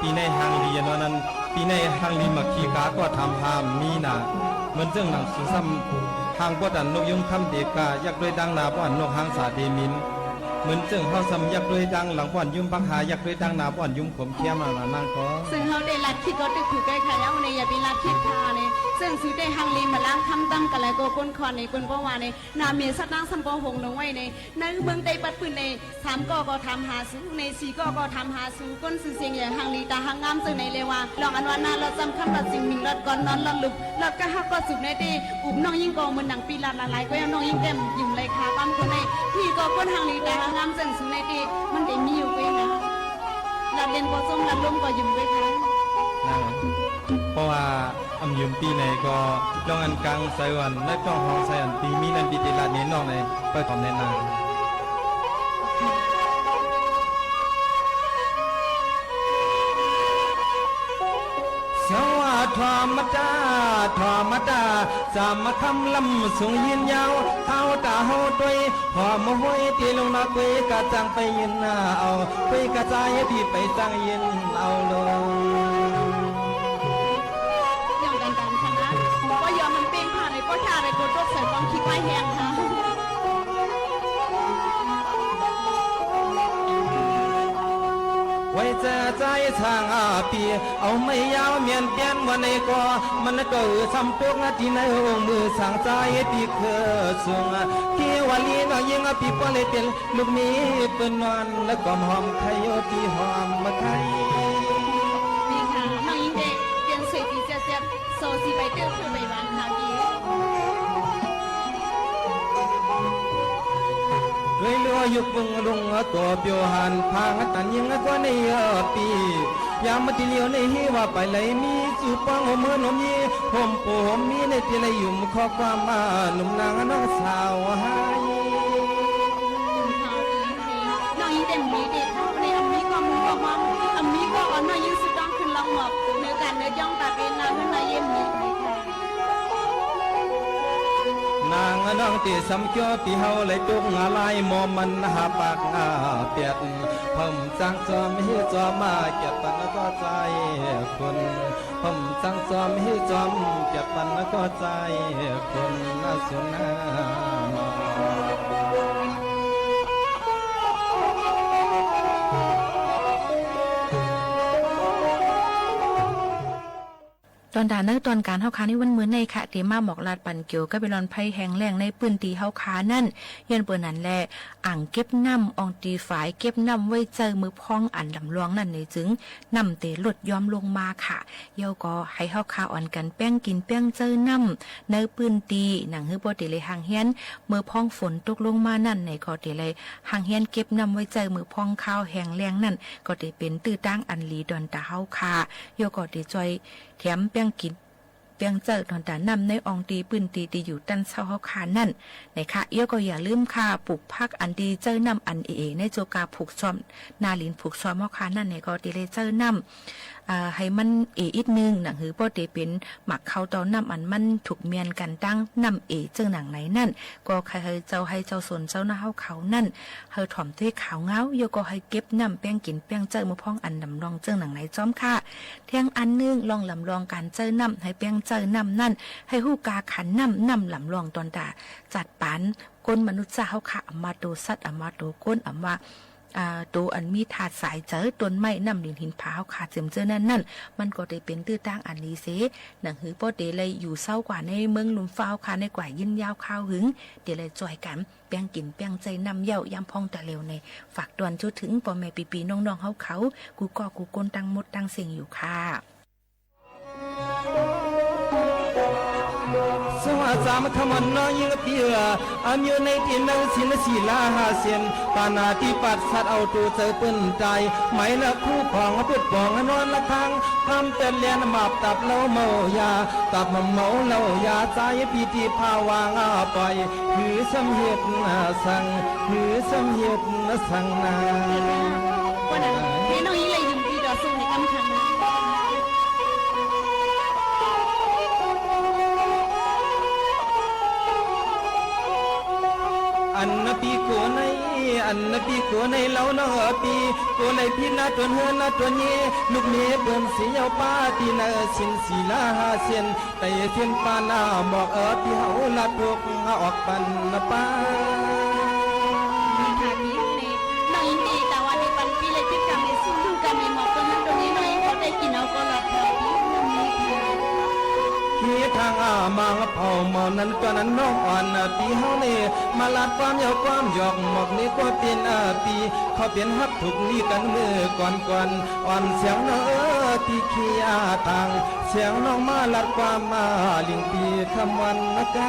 ปีในหางลีนั้นปีในหางลีมักขีกาก็ทำหามมีนาเหมือนเรื่องหนังสุซ้ำหางก็ดันนกยงคำเดกายักด้วยดังนาป้อนนกหางสาเดมินเหมือนเจิงเขาซ้ำยักด้วยดังหลังป้อนยุ่มปักหายักด้วยดังนาป้อนยุ่มขมเขี้ยมานางก็ซึ่งเขาได้ลัดคิดก็ตึกถูกใกล้ขายเอาในอย่าไปลัดคิดค่ะเนี่ยซึ่งสุดได้หางลีมาล้างคำตั้งกันแล้วก็ก้นคอนในก้นเพราะว่าในนาเมียสัตว์นางสัมปองหงลงไว้ในเมืองใต้ปัดปืนใน3ก็ทำหาสู้ใน4ก็ทำหาสู้ก้นสื่อเสียงอย่างหางลีตาหางงามซึ่งในเลว่าลองอันวันนาเราจำคำตัดสิ่งหนึ่งรถก่อนนอนรถลุกรถก็ฮักก็สุดในที่อุบน้องยิ่งกองเหมือนหนังปีละลายก็ยังน้องยิ่งเต็มยิ้มเลยค่ะตามคนในที่ก็ก้นหางลีตาหางงามซึ่งสุดในที่มันได้มีอยู่ก็ยังนะลัดเล่นก็ส้มลัดล้มก็ยิ้มเลยค่ะเพราะว่าอำยืมปีไหนก็ลองอันกลางใส่วันและก็ห้องใส่อันปีมีนันปีติลาเน้นนอกในไปทำในนาสวัสดีธรรมดาสามคำลำสูงยืนยาวเท้าตาเฮาด้วยหอมห้อยที่ลงมาคุยกะจังไปยืนหน้าเอาคุยกะใจที่ไปจังยืนเอาลงก็ยอมมันเป็นผ่านในก็ชาในโกโจกใส่ความคิดไว้แหงค่ะไว้เจอใจทางปีเอาไม่ยาวเมียนเปียนวันในก็มันก็ซ้ำพวกที่ในองมือสั่งใจที่เคยสูงที่วันนี้น้องยิงปีปเลยเป็นลูกนี้เป็นนอนแล้วก็หอมไข่ที่หอมมาไข่ดีค่ะน้องยิงเด็กเปลี่ยนสวยดีเสียโซซีไปเติมคือไปวางค่ะพี่ด้วยเรือยุบมึงลงตัวเปียวหันพางตันยิงก็ในปียามมาที่เลี้ยวในฮีว่าไปเลยมีจูปังมือนมยีผมปูผมมีในที่เลยยุ่มข้อความมาหนุ่มนางน้องสาวให้น้องยิงเต็มดีเด็กเขาในอันนี้ก็มึงก็มังอันนี้ก็อันน้องยิงสุดต้องขึ้นลองหมอกเนื้อกันเนื้อย่องตาเป็นน้ำขึ้นมาเยี่ยมนี้นาง น้องตีสำเกียวปีเฮาเลยตุกอะไรมอมันหาปากเปียดผมจังจอมให้จอมมาเก็บปันก็ใจคนผมจังจอมให้จอมเก็บปันก็ใจคนน่าสุนา ตอนด่านในตอนการเฮาค้าในวันมื้อในค่ะเตมาหมอกลาดปันเกี่ยวกับไปรอนไผแห้งแล้งในพื้นที่เฮาค้านั่นยันเปิ้นนั่นแหละอ่างเก็บน้ำอองตีฝายเก็บน้ำไว้เจอมือพ้องอันลำลองนั่นในจึงน้ำเตลดยอมลงมาค่ะเยาก็ให้เฮาค้าอ่อนกันแป้งกินแป้งเจอน้ำในพื้นที่หนังฮือบ่ได้เลยห่างเฮียนมือพ้องฝนตกลงมานั่นในก็ได้เลยห่างเฮียนเก็บน้ำไว้เจอมือพ้องข้าวแห้งแล้งนั่นก็ได้เป็นตื้อตั้งอันหลีดอนตาเฮาค้าเยาก็ได้จอยแถมแป้งกินเปียงเจอตอนตานำในอองตีปืนตีตีอยู่ตันเศร้าเฮาคานั่นในค่ะเอี้ยก็อย่าลืมค่ะปลูกพักอันดีเจอนำอันในโจกาผูกซ้อมนาลินผูกซ้อมเฮาคานั่นในก็ตีเลยเจอนำให้มันอีกนึงหนังหือบ่ได้เป็นหมักเข้าต่อนำอันมันถูกเมียนกันตั้งนำเจังหนังไหนนั่นก็ใครให้เจ้าสนเจ้าหน้าเฮาเขานั่นเฮาถ่อมด้วยขาวเงาโยก็ให้เก็บน้ำแป้งกินแป้งเจอมือพ้องอันดำรองเจังหนังไหนจ้อมค่ะเที่ยงอันนึงลองลำลองการเจอน้ำให้แป้งเจอน้ำนั่นให้ฮู้กาขันน้ำลำลองตอนตาจัดปานก้นมนุษย์เฮาค่ะมาโตสัตว์มาโตก้นว่าตัวอันมีถาดสายเจอต้นไม้น้ำดินหินผาขาดเจิมเจอนั่นมันก็ได้เป็นตื้อตั้งอันนี้เสหนังหือป้อเดเลยอยู่เศร้ากว่าในเมืองลุมฟ้าวค่ะในกว่ายินยาวข้าวหึงเดเลยจ่อยกันแป้งกินแป้งใจน้ำเย่ายำพองตะเร็วในฝากตวนจุดถึงพ่อแม่ปีน้องๆเขากูก็กูกลตั้งมดตั้งเสียงอยู่ค่ะสวัสดิ์สามขมันน้อยยิงเปียอามอยู่ในที่นั่งสินศีลาหาเสียนปานาที่ปัดสัตว์เอาตัวเจอเปิ้นใจไหมละคู่ของเปิดปองนอนละทางทำเป็นเลียนมาบตับเล่าเมายาตับมาเมาเล่ายาใจปีติภาวางปล่อยหือสำเหตุสั่งหือสำเหตุสั่งนาวันนั้นเห็นน้องยิงเลยยืมที่ดอสู้ในกำคันอันนปีโกในอันนปีโกในเล่าน้องปีโกในพี่นาตัวเฮือนาตัวเย่ลูกเมียเบิ่มสีเยาป้าตีนาสินสีลาหาเสียนแต่เทียนปานาหมอกพี่เฮาลาทุกออกปันนะป้าค่ะพี่นี่น้องยิงดีแต่ว่าในปันพี่เลยพิการในสู้ดูกันในหมอกตัวนั้นตัวนี้น้องยิงก็ได้กินเอาก็หลับพอพี่น้องยิงที่ทางมังเผาเมานั้นตัวนั้นน้องอ่อนปีเฮานี่มาลาดความเยาความหยอกหมอกนี้ก็เป็นปีเขาเป็นฮักถูกนี่กันมือก่อนอ่อนเสียงน้องปีขี้ทางเสียงน้องมาลาดความมาลิงปีคำวันนะกา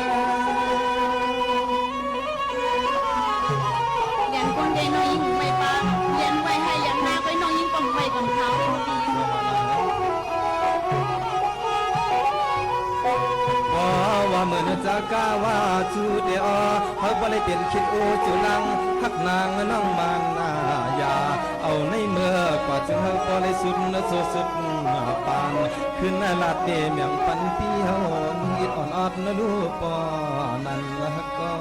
เรียนคนใหญ่น้องยิงไม่ปาเรียนไว้ให้ยันหน้าไว้น้องยิงปังไว้กับเขาปีว่าเมื่อจะกล้าว่าจูเดอเขาบ่ได้เป็นคิดโอจุลังฮักนางน้องมานายาเอาในเมื่อกว่าจึงเขาบ่ได้สุดโซสุดปานขึ้นลาดเตเมียงปันปีเฮานิดอ่อนอดนะลูกปอนั่นก็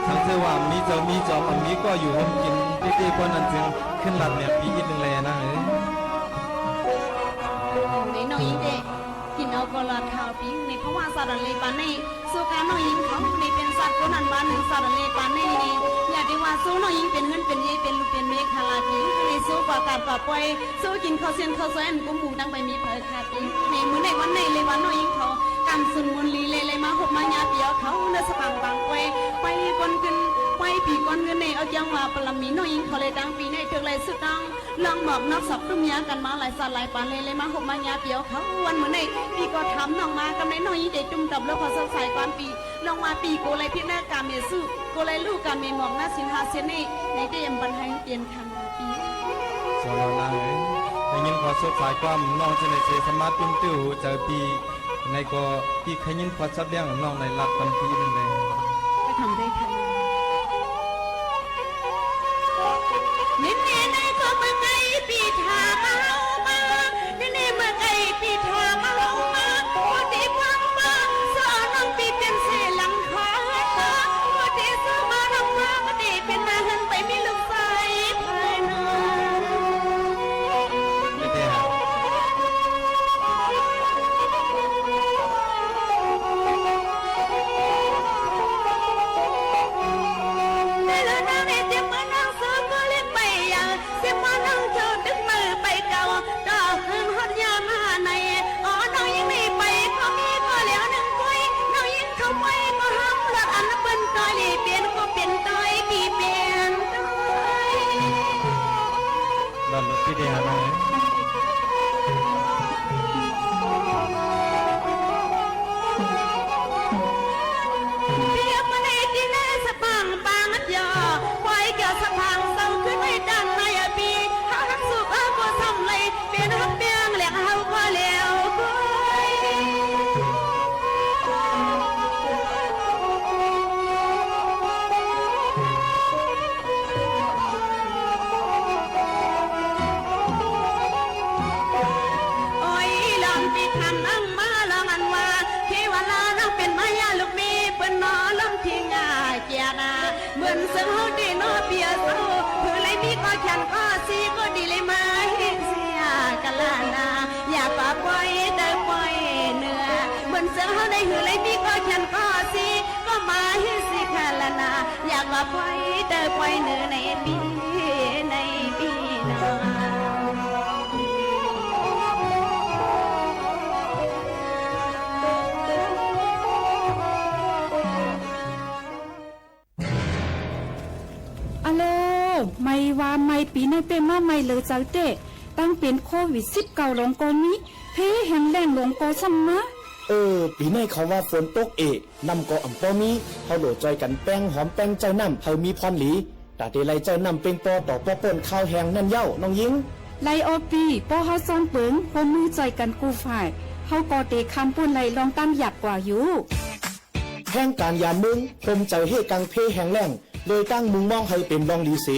ทั้งเธอว่ามีเจ้ามีจอมมีก็อยู่ห้องกินปีๆพอนั้นจึงขึ้นลาดเมียงปีอีกนึงแลนะในน้องยิงเด็กกินเอากอลาข่าวปิ้งในเพราะว่าสัตว์เลยปานในสู้การน้องยิงเขาในเป็นสัตว์คนนั้นบ้านหนึ่งสัตว์เลยปานในนี่อยากได้ว่าสู้น้องยิงเป็นเฮือนเป็นเย่เป็นลูกเป็นเมฆคาลาปิ้งในสู้กว่าการป่าป่วยสู้กินข้าวเสียนข้าวซอยอันกุ้งหมูดังไปมีเพลคาปิ้งในมื้อในวันในเลยวันน้องยิงเขาการสุนมุนลีเลยมาหกมายาเปียวเขาเนื้อสปังบางป่วยไปก้นขึ้นไปปีก้อนเงินในเอาจังว่าปลามีน้อยยิงเขาเลยดังปีในเทือกเลยสุดดังลองหมอบนับสับตุ้มยากันมาหลายสัตว์หลายปานเลยมาหกมายาเปียวเขาวันเหมือนในปีก็ทำน้องมากำไรน้อยยิงเด็ดจุ่มดับแล้วพอสดใสก่อนปีลองมาปีโกเลยพิจารณาการเมียสู้โกเลยลูกการเมียหมอกหน้าสินหาเซนนี่ในเดียมบันให้เตียนคันปีสวัสดีได้ยินขอสดใสความน้องจะในเสสมาตุ้มติ้วเจอปีในก็ปีขยินขอสับเลี้ยงน้องในรักปันปีนึงเลยไปทำได้ค่ะเน้นในก็เมื่อไงปีทามาเมื่อไงปีทามาพอดี ที่เดียวเลยเปียกมาในที่แน่สะพังปางมัดยอไว้แก้วสะพังเศร้าขึ้นไว้ดังในปีเฮาทั้งสุขเอาบ่ทำเลยเปลี่ยนฮับเปียงแหลกเฮาก็แล้วก้อยโอ้ยลำปีคันนั่งมาละมันว่าที่วันลานั่งเป็นมายาลูกมีเปิ้นนอลำทิ้งเกียนาเหมือนเสือเฮาดีนอเปียเศร้าเพื่อเลยมีก็แขนก็สีก็ดีเลยมาเห็นเสียกันลานาอย่าป่าปล่อยแต่ปล่อยเนื้อเหมือนเสือเฮาได้หือเลยมีก็แขนก็สีก็มาเห็นสิกันลานาอยากป่าปล่อยแต่ปล่อยเนื้อในปีนาอะโลไม่ว่าไม่ปีในเป็นมาไม่เลยเจ้าเตะตั้งเป็นโควิด19ลงกอนี้เพแห่งแรงลงกอซัมมะปีในเขาว่าฝนตกนำก็อ่ำปอมีเฮาโหลดจอยกันแป้งหอมแป้งใจน้ำเฮามีพรหลีตาเดลัยใจน้ำเป็นปอต่อปอป่นข้าวแห้งนั่นเย้าน้องยิงไลโอปีปอเฮาซ้อนเปิงพมมือใจกันกูฝ่ายเฮาก็เตะคำปุ่นไลลองตั้มหยับกว่าอยู่แห่งการยามมึงคมใจเฮกังเพแห้งแรงเลยตั้งมุงมองให้เป็นรองดีเส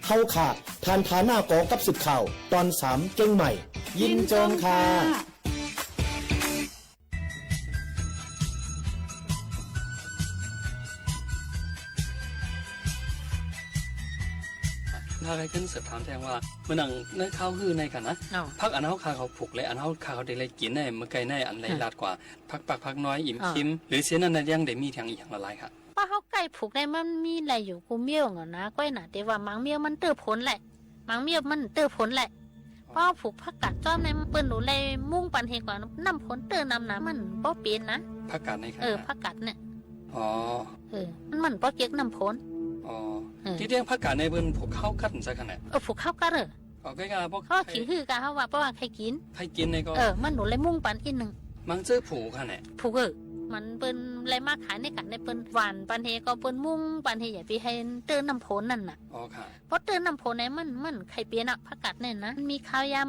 เข้าขาดทานทาหน้ากอกับสึกข่าวตอน3เก่งใหม่ยินจงค่ะถ้าใครขึ้นสืบถามแทงว่าเมื่อนังในข้าวคือในกันนะพักอันเขาคาเขาผูกเลยอันเขาคาเขาได้เลยกินในเมื่อไกลในอันไรลาดกว่าพักปักพักน้อยอิ่มคิมหรือเสียนั่นยังได้มีทางอีกอย่างละลายค่ะป้าเขาไก่ผูกได้มันมีอะไรอยู่กูเมี่ยวนะก้อยหนาแต่ว่ามังเมี่ยวมันเติบผลแหละมังเมี่ยวมันเติบผลแหละป้าผูกพักกัดจ้อมในเปิ้นหนูเลยมุ่งปันเหตุกว่าน้ำผลเติมน้ำน้ำมันป้อเปลี่ยนนะพักกัดในค่ะพักกัดเนี่ยมันป้อเกียกน้ำผลที่เรียกพักกัดในเปิ้นผูกเข้ากัดซะขนาดผูกเข้ากัดใกล้ๆพวกเขาขิงคือกะเขาว่าเพราะว่าใครกินในก็มันหนูเลยมุ่งปันอีกหนึ่งมังเจอผูกค่ะเนี่ยผูกมันเป็นอะไรมากขายในกันในเป็นหวานปันเฮก็เป็นมุ่งปันเฮอย่าไปให้เตือนน้ำผลนั่นน่ะเพราะเตือนน้ำผลในมันไข่เปียนผักกัดเนี่ยนะมันมีข้าวยา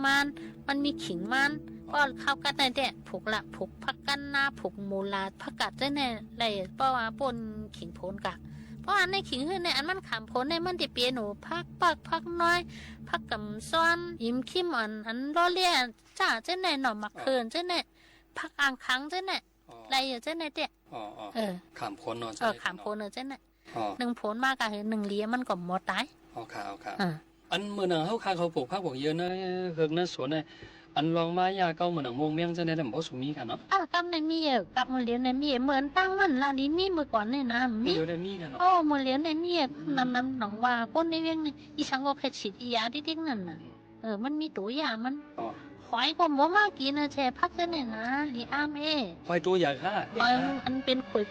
มันมีขิงมันก็ข้าวกัดในแต่ผูกละผูกผักกันนาผูกมูลาผักกัดได้แน่เลยเพราะว่าปนขิงผลกะเพราะอันในขิงคือในอันมันขามผลในมันติเปียหนูผักปักผักน้อยผักกำซ้อนยิ้มขี้มันอันล้อเลี่ยจ้าเจ้าแน่หน่อมักเคินเจ้าแน่ผักอ่างค้างเจ้าแน่ไรอยู่เจ้าไหนเจ๊ขามพ้นเนาะขามพ้นเจ้าไหนหนึ่งพ้นมากอะหนึ่งเลี้ยมันก็หมดตายค่ะอันเมื่อหนังเขาคาเขาปลูกผักปลูกเยอะนะเฮือกนะสวนนะอันลองมายาเก้าเหมือนหนังมงเมียงจะได้แต่บ่สุมีกันเนาะกับในมีกับมือเลี้ยงในมีเหมือนตั้งมันละนี้มีเมื่อก่อนเนี่ยนะมีเดี๋ยวได้มีกันเนาะมือเลี้ยงในมีน้ำหนองว่าก้นในเวียงนี่อีสังก็แค่ฉีดยาที่นั่นน่ะมันมีตัวยามันหอยก็หมูมากกินนะแช่พักจะเนี่ยนะลีอ้ามหอยตัวใหญ่ค่ะหอยอันเป็นขุย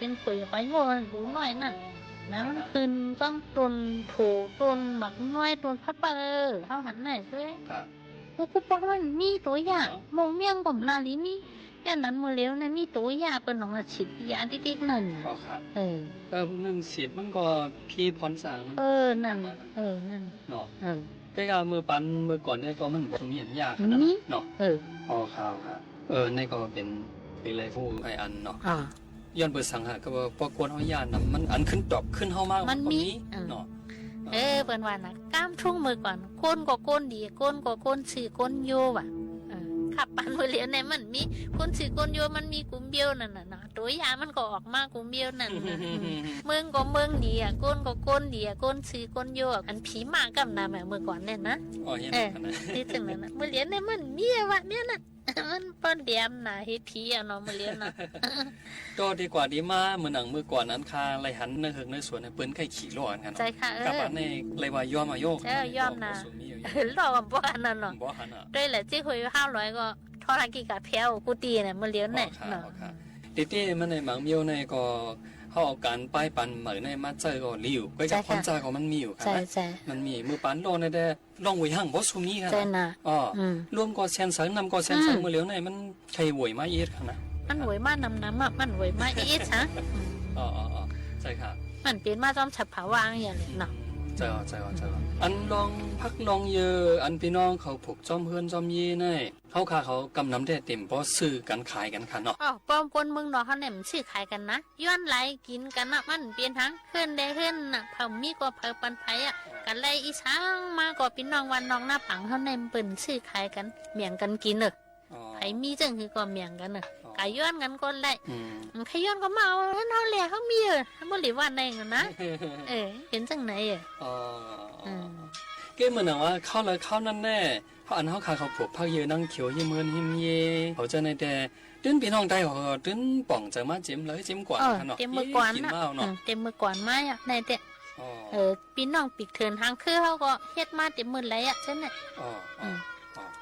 หอยโง่หูน้อยน่ะแล้วมันคืนต้องต้นโผต้นหมักน้อยต้นพัดเท่าหันไหนด้วยกูบอกว่ามีตัวยามงเมี่ยงผมนาลีมีแค่นั้นมือเลี้ยวนะมีตัวยาเป็นของฉีดยาติ๊กนั่นก็หนึ่งฉีดมันก็พี่พรสังนั่นนั่นเนาะใกล้ๆมือปันมือก่อนเนี่ยก็มันมีเห็นยากนะเนาะข่าวค่ะนี่ก็เป็นอะไรผู้ไออันเนาะย้อนเปิดสังหารก็ว่าพอกวนเอายานมันอันขึ้นดอกขึ้นเฮามากมันมีเนาะเปิ้นว่านะก้ามทุ่งมือก่อนก้นก็ก้นดีก้นก็ก้นชื่อก้นโยว่ะขับปันมือเลี้ยงในมันมีก้นชื่อก้นโยมันมีกุมเบี้ยวนั่นน่ะตัวยามันก็ออกมากุมเบี้ยวนั่นเมืองก็เมืองดีก้นก็ก้นดีก้นชื่อก้นโยอันผีมากกับน้ำเมื่อก่อนเนี่ยนะที่ถึงนั้นนะมือเลี้ยงในมันมีวะเนี่ยนะมันป้อนเดียมนะเฮพีอ่ะเนาะมือเลี้ยงนะก็ดีกว่าดีมาเมื่อหนังมือก่อนนั้นคาไรหันในเฮือกในสวนในปืนไข่ขี่ล้อกันใช่ค่ะกับอันในไรว่าย่อมาโยกย่อมนะล้อกับบ้านนั่นเนาะด้วยแหละที่คุย500ก็ทอดกิกับเพียวกูตีเนี่ยมือเลี้ยงเนี่ยเนาะตีมันในหมังเมียวในก็เฮ เขาเอาการป้ายปันเหมือนในมาเจอก็ริ้วก็จะพอนจ่าของมันมีอยู่ครับมันมีมือปันลองในแต่ลองไว้ห่างเพราะซุมนี้ครับอ๋อรวมก็แสนสังนำก็แสนสังมือเหลียวในมันใครหวยมาเอ็ดครับนะมันหวยมาน้ำอ่ะมันหวยมาเอ็ดฮะอ๋อใช่ครับมันเปลี่ยนมาจอมฉับผาวางอย่างเลยเนาะใช่อันลองพักลองเยอะอันพี่น้องเขาผูกจอมเฮือนจอมเย่ในเขาขาเขากำน้ำได้เต็มเพราะซื้อกันขายกันค่ะเนาะอ๋อปอมปนมึงเนาะเขาเนี่ยมันซื้อขายกันนะย้อนไหลกินกันนะมันเปลี่ยนทั้งขึ้นได้ขึ้นน่ะเผามีก็เผาปันไผ่อ่ะกันไล่อีช้างมาก็พี่น้องวันน้องหน้าปังเขาเนี่ยเปิ่นซื้อขายกันเมียงกันกินเนอะไผ่มีจังคือก็เมียงกันเนอะกายย้อนกันก็ไล่ใครย้อนก็มาเอาเขาแหล่เขามีเออบ่หลีว่าในกันนะเห็นจังไหนก็เหมือนว่าเข้าเลยเข้านั่นแน่เพราะอันเขาขาเขาผูกพักเยอะนั่งเขียวยี่เมินหิมเย่เขาจะในแต่ดึ้นพี่น้องได้เขาดึ้นป่องจะมาจิ้มเลยจิ้มกว่าเนาะเต็มมือกวนนะเต็มมือกวนไม้อะในแต่พี่น้องปีกเถื่อนทางคือเขาก็เฮ็ดมาเต็มมือเลยอ่ะใช่ไหม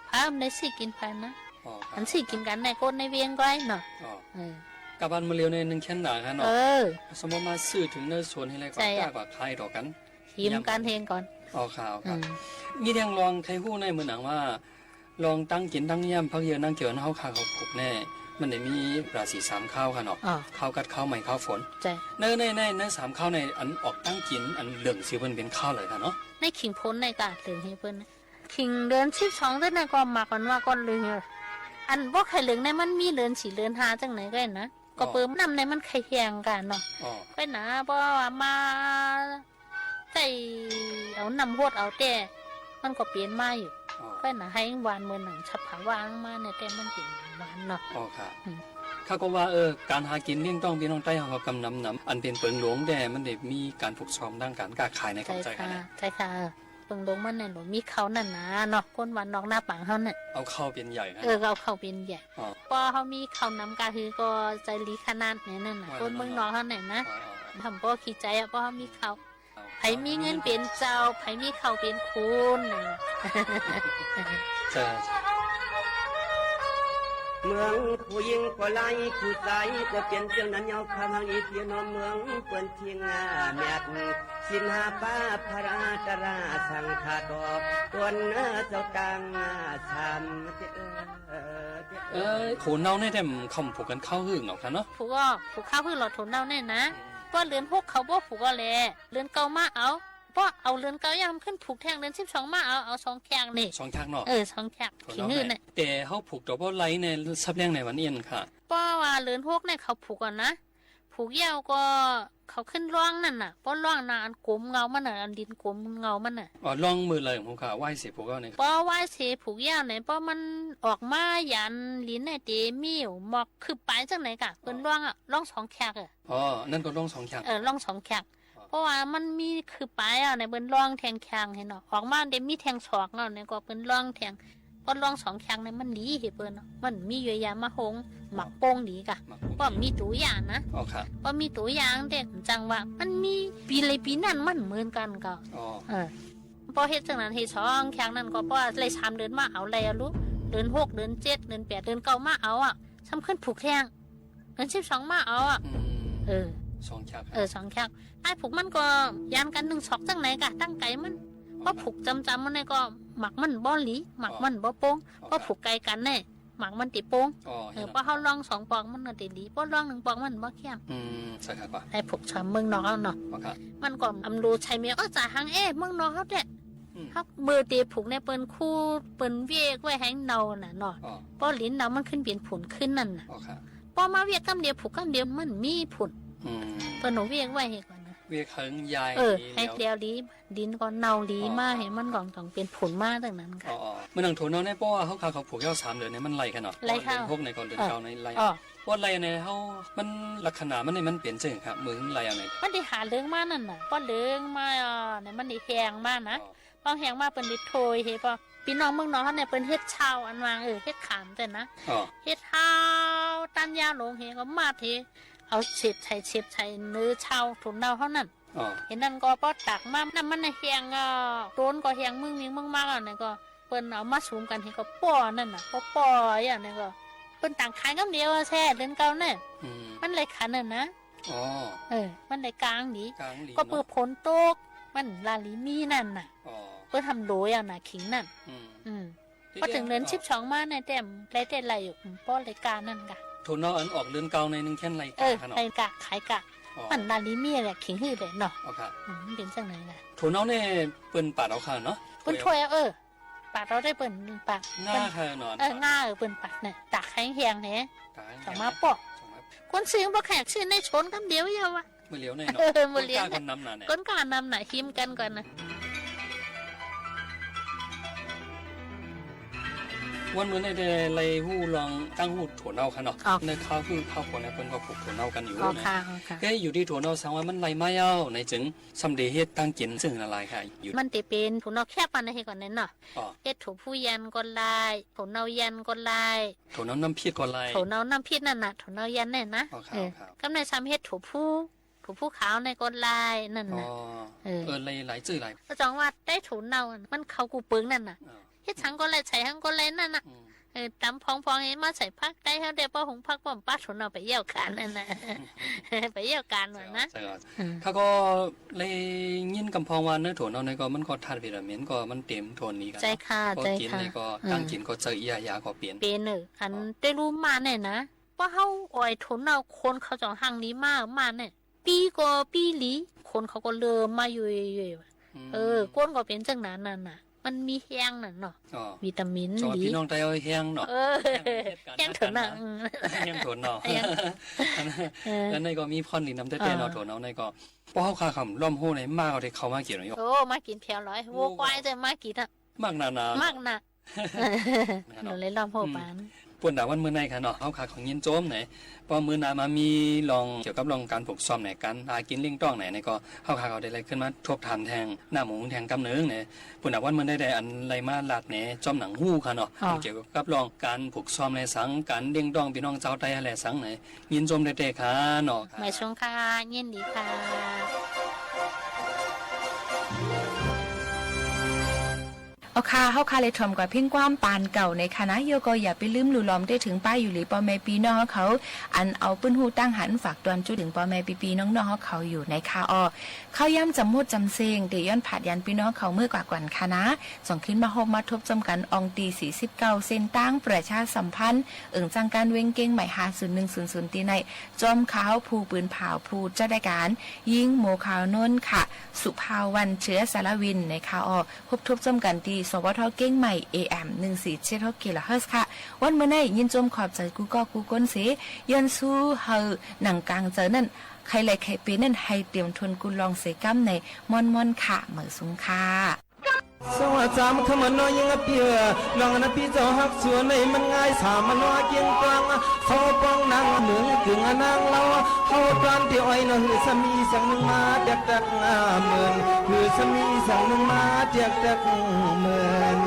พาได้สิกินไปนะอันสิกินกันในคนในเวียงก้อยเนาะกับบ้านมาเลียวในหนึ่งแค่หนาค่ะเนาะสมมติมาซื้อถึงเนื้อส่วนให้ไรก็กล้ากว่าใครต่อกันหิมการเฮงก่อนข่าวครับมีเรื่องลองใครหู้ในเหมือนหนังว่าลองตั้งกินตั้งย่ำพักเยอะนั่งเกี่ยวเขาขาเขาผูกแน่มันได้มีราศีสามข้าวค่ะเนาะข้าวกัดข้าวใหม่ข้าวฝนเนื้อสามข้าวในอันออกตั้งกินอันเหลืองสีเพิ่นเป็นข้าวเลยค่ะเนาะในขิงพ้นในกาดเหลืองให้เพิ่นขิงเดิน12ได้ในก็มาก่อนว่าก่อนเลยอันบ่ไข่เหลืองในมันมีเลือนสีเลือนหาจังไหนก็ได้นะก็เปิ่มน้ำในมันไข่แห้งกันเนาะไปนะเพราะว่ามาใจเอานำโหดเอาแต่มันก็เปลี่ยนมาอยู่ก็นะให้หวานเหมือนหนังฉับผาวางมาเนี่ยแต่มันเป็นหวานเนาะค่ะข้าก็ว่าการหากินเลี้ยงต้องพี่น้องใต้เขากำนำอันเป็นเปิงหลวงแต่มันได้มีการฝึกซ้อมด้านการค้าขายในกับใจกันใช่ค่ะเปิงหลวงมันเนี่ยหนูมีเขานั่นนะเนาะก้นวันนอกหน้าปังเขาเนี่ยเอาเข้าเป็นใหญ่เอาเข้าเป็นใหญ่พอเขามีเขานำกาคือก็ใจลีขนาดเนี่ยนั่นน่ะก้นเมืองนอกเขาเนี่ยนะทำพ่อขี้ใจเพราะเขามีเขาไผมีเงินเป็นเจ้าไผมีเขาเป็นคุณใช่เมืองผู้หญิงก็ไล่ผู้ชายก็เป็นเจ้านั้นยาวข้างอีเทียนเมืองเปิ้นเทียงแมดสินหาป้าพระราตราสังขาดอกตัวเนื้อเจ้ากังช้ำโขนเน่าในแต่คำผูกกันเข้าหึ่งเอาค่ะเนาะผูกข้าวหึ่งหลอดโขนเน่าแน่นะว่าเรือนพวกเขาบ่ผูกก็แลเรือนเก่ามาเอาเพราะเอาเรือนเก่ายังขึ้นผูกแทงเรือน12มาเอา2แขกนี่2แขกเนาะ2แขกขี้เงินน่ะแต่เฮาผูกดอกบ่ไหลในซับแรงในวันเอียนค่ะเพราะว่าเรือนพวกเนี่ยเขาผูกก่อนนะผูกยาวก็เขาขึ้นร่องนั่นน่ะเพราะร่องน่ะอันกลมเงามันน่ะอันดินกลมเงามันน่ะร่องมือเลยผมค่ะไหว้เสผูกเอาเนี่ยเพราะไหว้เสผูกยาวเนี่ยเพราะมันออกมายันลิ้นในเตมิวหมอกคือปลายจังไหนกะเปิ้นร่อง2แขกนั่นก็ร่อง2แขกร่อง2แขกเพราะว่ามันมีคือปลายในเปิ้นร่องแทงแข็งเห็นเนาะออกมาได้มีแทงศอกเนาะเนี่ยก็เปิ้นร่องแทงเพราะร่อง2แข็งเนี่ยมันดีเห็นเปิ้นเนาะมันมีเยอะแยะมาหงหมักโป่งดีกะเพราะมีตัวอย่างนะเพราะมีตัวอย่างเด็กจังว่ามันมีปีเลยปีนั้นมันเหมือนกันก็พอเฮ็ดจังนั้นเฮ็ด2แข็งนั้นก็เพราะเลย3เดือนมาเอาอะไรรู้เดือน6เดือน7เดือน8เดือน9มาเอาอ่ะซ้ำขึ้นผูกแทงเดือน12มาเอาอ่ะ2แขก2แขกไอ้ผูกมันก็ยานกัน1ศอกจังไหนกะตั้งไก่มันเพราะผูกจำมันเนี่ยก็หมักมันบ่หลีหมักมันบ่โป่งเพราะผูกไก่กันแน่หมักมันติโป่งเพราะเขาลอง2ปอกมันก็ติหลีเพราะลอง1ปอกมันบ่เข้มใช่ครับไอ้ผูกชามเมืองนอกเอาเนาะมันก็อำรูใช้เมียจ่าหางเมืองนอกเขาแท้เขาเบอร์ตีผูกในเปิ้นคู่เปิ้นเวียกไว้ให้เนาน่ะเนาะเพราะลิ้นเนามันขึ้นเปลี่ยนผุนขึ้นนั่นน่ะพอมาเวียกกำเดียวผูกกำเดียวมันมีผุนเปิ้นเวียกไว้ให้ก่อนนะเวียกเฮิงใหญ่ให้เดียวลีดินก็เนาลีมาให้มันก่อนต้องเป็นผุนมาดังนั้นค่ะมันหนังโถนเนาในป้อเขาผูกยาว3เดือนเนี่ยมันไล่กันเนาะไล่ค่ะพวกในก่อนเดือนเก่าในไล่ว่าไล่ในเฮามันลักษณะมันนี่มันเปลี่ยนจังครับมือไล่อะไรมันได้หาเรื่องมานั่นน่ะป้อเรื่องมาเนี่ยมันได้แหงมานะพอแหงมาเปิ้นได้โทยเฮ็ดป่ะพี่น้องเมืองนอกเขาเนี่ยเปิ้นเฮ็ดชาวอันวางเฮ็ดขามแต่นะเฮ็ดข้าวตันยาลงเฮก็มาเทเอาเสียบใช้เนื้อชาวถุนเน่าเท่านั้นเห็นนั่นก็ป้อตักมาน้ำมันแหงโดนก็แหงมึงมากเนี่ยก็เปิ้นเอามาสูมกันเฮก็ป้อนั่นน่ะป้ออย่างนี้ก็เปิ้นต่างขายกำเดียวแท้เดือนเก่าเนี่ยมันเลยขันน่ะนะ อ๋อมันได้กลางดี ก็ เปิดผลตกมันลาลิมีนั่นน่ะเปิดทำโดยอ่ะนะขิงนั่นพอถึงเดือน12มาในแต้มไรเต้ไรอยู่ป้อรายการนั่นกะโทนเอาอันออกเรือนเก่าในนึงแค่ไรกะขนาดไรกะขายกะมันลาลิมีแหละขิงฮื้อเลยเนาะเป็นจังไหนล่ะโทนเอาเนี่ยเปิ้นปาดเอาค่ะเนาะเปิ้นถ้วยปาดเราได้เปิ้นปาดง่าค่ะนอนง่าเปิ้นปาดเนี่ยตากแห้งๆแฮะต่อมาปอกคนซื้อบ่แขกชื่อในชนคำเดียวเยาวะมื้อเหลียวในเนาะมื้อเหลียวคนนำหน้าเนี่ยคนกล้านำหน้าหิมกันก่อนนะวันมื้อในได้ไล่ฮู้ลองตั้งฮู้ถั่วเน่าค่ะเนาะในข้าวคือข้าวคนในเพิ่นก็ปลูกถั่วเน่ากันอยู่นะก็อยู่ที่ถั่วเน่าสังว่ามันไล่มาเย้าในจึงสำเร็จเฮ็ดตั้งกินซึ่งละลายค่ะอยู่มันติเป็นถั่วเน่าแคบมันให้ก่อนนั้นเนาะเฮ็ดถั่วผู้ยันก็ลายถั่วเน่ายันก็ลายถั่วเน่าน้ำพริกก็ลายถั่วเน่าน้ำพริกนั่นน่ะถั่วเน่ายันเนี่ยนะกำในซ้ำเฮ็ดถั่วผู้ขาวในก็ลายนั่นน่ะหลายชื่อหลายก็จังว่าได้ถั่วเน่ามันเข้ากูปึ้งนั่นน่ะเฮ็ดฉังก็ลายใส่หังก็ลายนั่นน่ะตำพองๆเห็นมาใส่พักได้เขาเดี๋ยวป้าหงพักป้อมป้าถุนเอาไปเยี่ยวกันนั่นนะไปเยี่ยวกันหน่อยนะเขาก็เลยยินกำพองว่าเนื้อถั่วเน่าในก็มันก็ทานวิตามินก็มันเต็มถั่วนี้กันใจค่ะใจค่ะกินในก็ตั้งกินก็เจอยาก็เปลี่ยนอันได้รู้มาเนี่ยนะว่าเขาอ่อยถั่วเน่าคนเขาจ่องหังนี้มาเนี่ยปีก็ปีหลีคนเขาก็เริ่มมาอยู่ก้นก็เป็นจังนั้นนั่นน่ะมันมีแห้งน่ะเนาะวิตามินดีพี่น้องไตเอาแห้งเนาะแห้งถั่วเน่าแห้งถั่วเน่าแล้วในก็มีพรดีน้ำเต้ๆเนาะถั่วเน่าในก็ป้อเขาขาคำร่อมโหในมากเอาได้เข้ามากินอยู่มากินเพียวร้อยวัวควายจะมากินอ่ะมากนานมากนะเราเลยร่อมโหปานปวนดาวันมื้อในค่ะเนาะเอาขาของยินโจมไหนพอมื้อหน้ามามีลองเกี่ยวกับลองการปลูกซ่อมไหนกันหากินลิงต้องไหนในก็เฮาขาเขาได้อะไรขึ้นมาทบทามแทงหน้าหมูแทงกำเนิงเนี่ยปวนดาวันมื้อได้อันไรมาลาดแหนจอมหนังหู้ค่ะเนาะเกี่ยวกับลองการปลูกซ่อมในสังการเด้งต้องพี่น้องเจ้าไต้อะไรสังไหนยินโจมได้ๆค่ะเนาะไม่ชงค่ะยินดีค่ะเอาค่ะเฮาค่ะเลยทอมกับเพ่งความปานเก่าในคณะโยก็อย่าไปลืมหลู่ล้อมได้ถึงป้ายอยู่หรือปอแม่ปีน้องเขาอันเอาปื้นหูตั้งหันฝากตอนจุดถึงปอแม่ปีน้องๆเขาอยู่ในคาเข้าย่ำจำมุดจำเซงเดย้อนผาดยันพี่น้องเขาเมื่อกว่ากวันคณะส่งขึ้นมาโฮมมาทบจำกันอองตี49เส้นตั้งประชาสัมพันธ์จังการเว้งเก้งใหม่50100ตีในจอมขาวผู้ปืนเผาผู้จัดรายการยิงโมขาวนนค่ะสุภาวันเชื้อสารวินในคาพบทบจำกันตีสวทเก้งใหม่ AM 1476 กิโลเฮิรตซ์ค่ะวันเมื่อไหร่ยินจมขอบใจกูก็กูก้นเสยันสู้เฮอหนังกลางเจอนั่นใครเลยใครเป็นนั่นให้เตรียมทนกูลองเสกัมในม่อนค่ะเหมือสุงค่ะสวัสดีคำมันน้อยยังเปียลองนะพี่เจ้าฮักชวนในมันง่ายสามันว่าเกียงกลางเขาป้องนางเหนือกึ่งนางเราเขาตอนที่อ้อยนะหือสามีสั่งหนึ่งมาเด็กเหมือนหือสามีสั่งหนึ่งมาเด็กเหมือน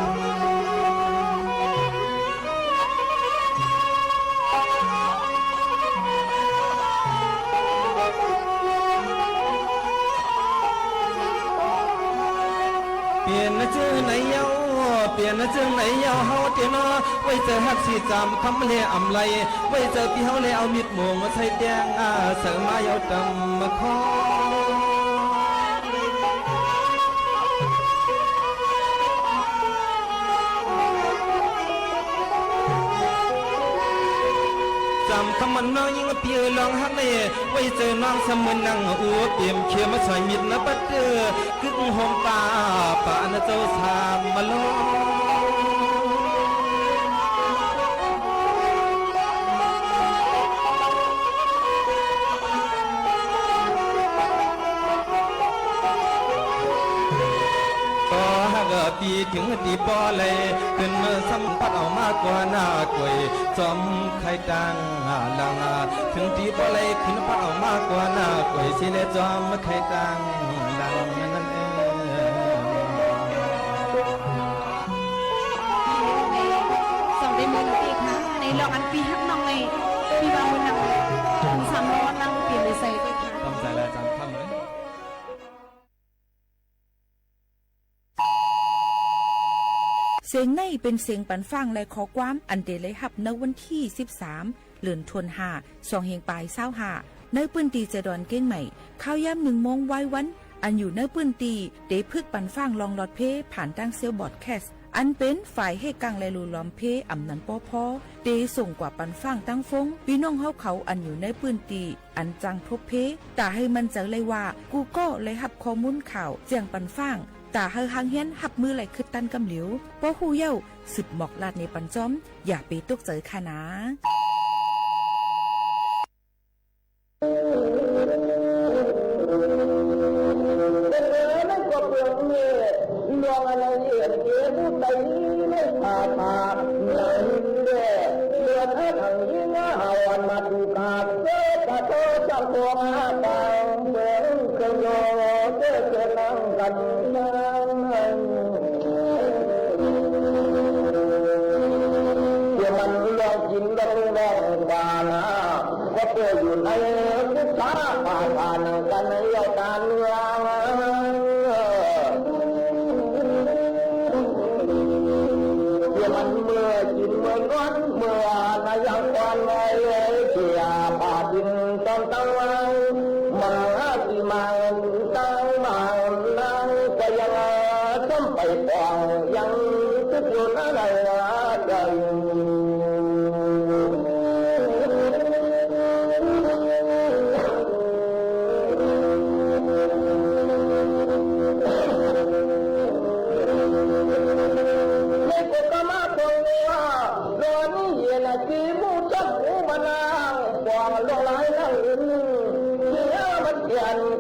เปลี่ยนนะชื่อไหนเย้าเปลี่ยนนะชื่อไหนเย้าเฮาเตนอไว้เจอฮักสีจำคำเล่อำไลไว้เจอพี่เฮาเล่เอามิดโมงมาใส่แดงเสือมาเย้าดำมาคอจำคำมันน้องยิ่งเปียลองฮักเล่ไว้เจอน้องเสมือนนั่งอัวเปี่ยมเขียวมาใส่มิดนะบัดเด้อกึ่งหอมป่านะเจ้าสามมาลองปีถึงตีปอเลยขึ้นสัมผัสเอามากกว่าหน้ากวยจอมไข่ดังลังถึงตีปอเลยขึ้นพัดเอามากกว่าหน้ากวยสิเลจอมไข่ดังลังนั่นเองสองได้มือนักตีค่ะในลองอันปีฮักน้องไงพี่ว่ามือนังถึง300นั่งเปลี่ยนเลยใส่ก็ค่ะต้องใจแลจังทำเลยเสียงในเป็นเสียงปันฟังและขอความอันเดเลยหับในวันที่13เดือนธันวาคม2เฮงปลาย25 ในปืนตีเจดอนเก้งใหม่ข้าวยาม1 โมงไว้วันอันอยู่ในปืนตีเดพึกปันฟังลองลอดเพผ่านตั้งเซลบอดแคสอันเป็นฝ่ายให้กังและลูล้อมเพอำนันปอพอเดส่งกว่าปันฟังตั้งฟงพี่น้องเฮาเขาอันอยู่ในปืนตีอันจังทบเพแต่ให้มันเจอเลยว่ากูก็เลยหับข้อมูลข่าวเจียงปันฟังแต่เฮาหางเฮียนหับมือไหลคือตันกำเหลียวป้อฮู้เย้าสืบหมอกลาดในปันจอมอย่าไปตกเจอค่ะนะดวงอะไรเอียดเกี่ยวใจไม่ขาดขาดเงินเดือดเดือดให้ทางยิ่งหาวันมาดูขาดเกิดจะโตจะตัวมาตายเมื่อเคยโย่เกิดเกิดนั่งกันนั่งเดี๋ยวมันลองกินลองลองบานะก็เกิดอยู่ในทุกท่าผ่านกันในการเมืองมันเมื่อกินเมื่อนอนเมื่อนายยังก่อนไว้เกี่ยป่าดินต้องตั้งไว้มาที่มาตั้งมานั่งก็ยังต้องไปฟังยังทุกอยู่นั่นแหละใจ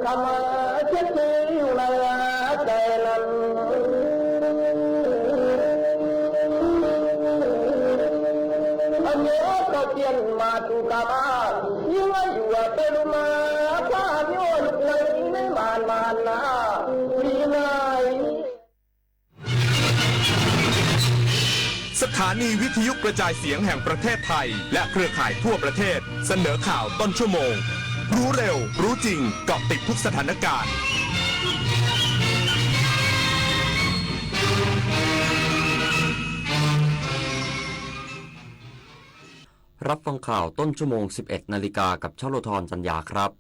คำเช็ดที่อยู่ในใจนั้นอันนี้ก็เปลี่ยนมาถูกกามายิ่งอยู่เป็นมาถ้าโยนเลยไม่มานนะมีนายสถานีวิทยุกระจายเสียงแห่งประเทศไทยและเครือข่ายทั่วประเทศเสนอข่าวต้นชั่วโมงรู้เร็วรู้จริงเกาะติดทุกสถานการณ์รับฟังข่าวต้นชั่วโมง 11 นาฬิกากับชลธร จันยาครับ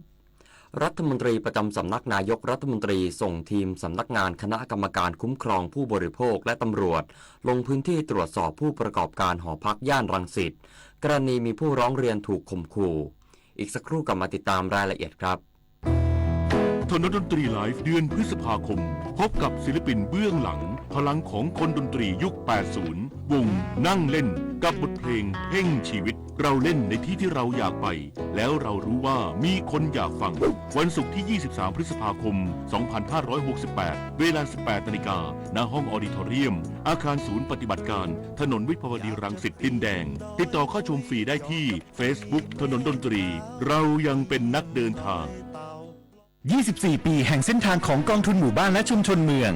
รัฐมนตรีประจำสำนักนายกรัฐมนตรีส่งทีมสำนักงานคณะกรรมการคุ้มครองผู้บริโภคและตำรวจลงพื้นที่ตรวจสอบผู้ประกอบการหอพักย่านรังสิตกรณีมีผู้ร้องเรียนถูกข่มขู่อีกสักครู่กลับมาติดตามรายละเอียดครับถนนดนตรีไลฟ์เดือนพฤษภาคมพบกับศิลปินเบื้องหลังพลังของคนดนตรียุค 80 วงนั่งเล่นกับบทเพลงเพ่งชีวิตเราเล่นในที่ที่เราอยากไปแล้วเรารู้ว่ามีคนอยากฟังวันศุกร์ที่ 23 พฤษภาคม 2568 เวลา 18 นาฬิกาณห้องออดิทอเรียมอาคารศูนย์ปฏิบัติการถนนวิภาวดีรังสิตดินแดงติดต่อเข้าชมฟรีได้ที่ Facebook ถนนดนตรีเรายังเป็นนักเดินทาง24 ปีแห่งเส้นทางของกองทุนหมู่บ้านและชุมชนเมือง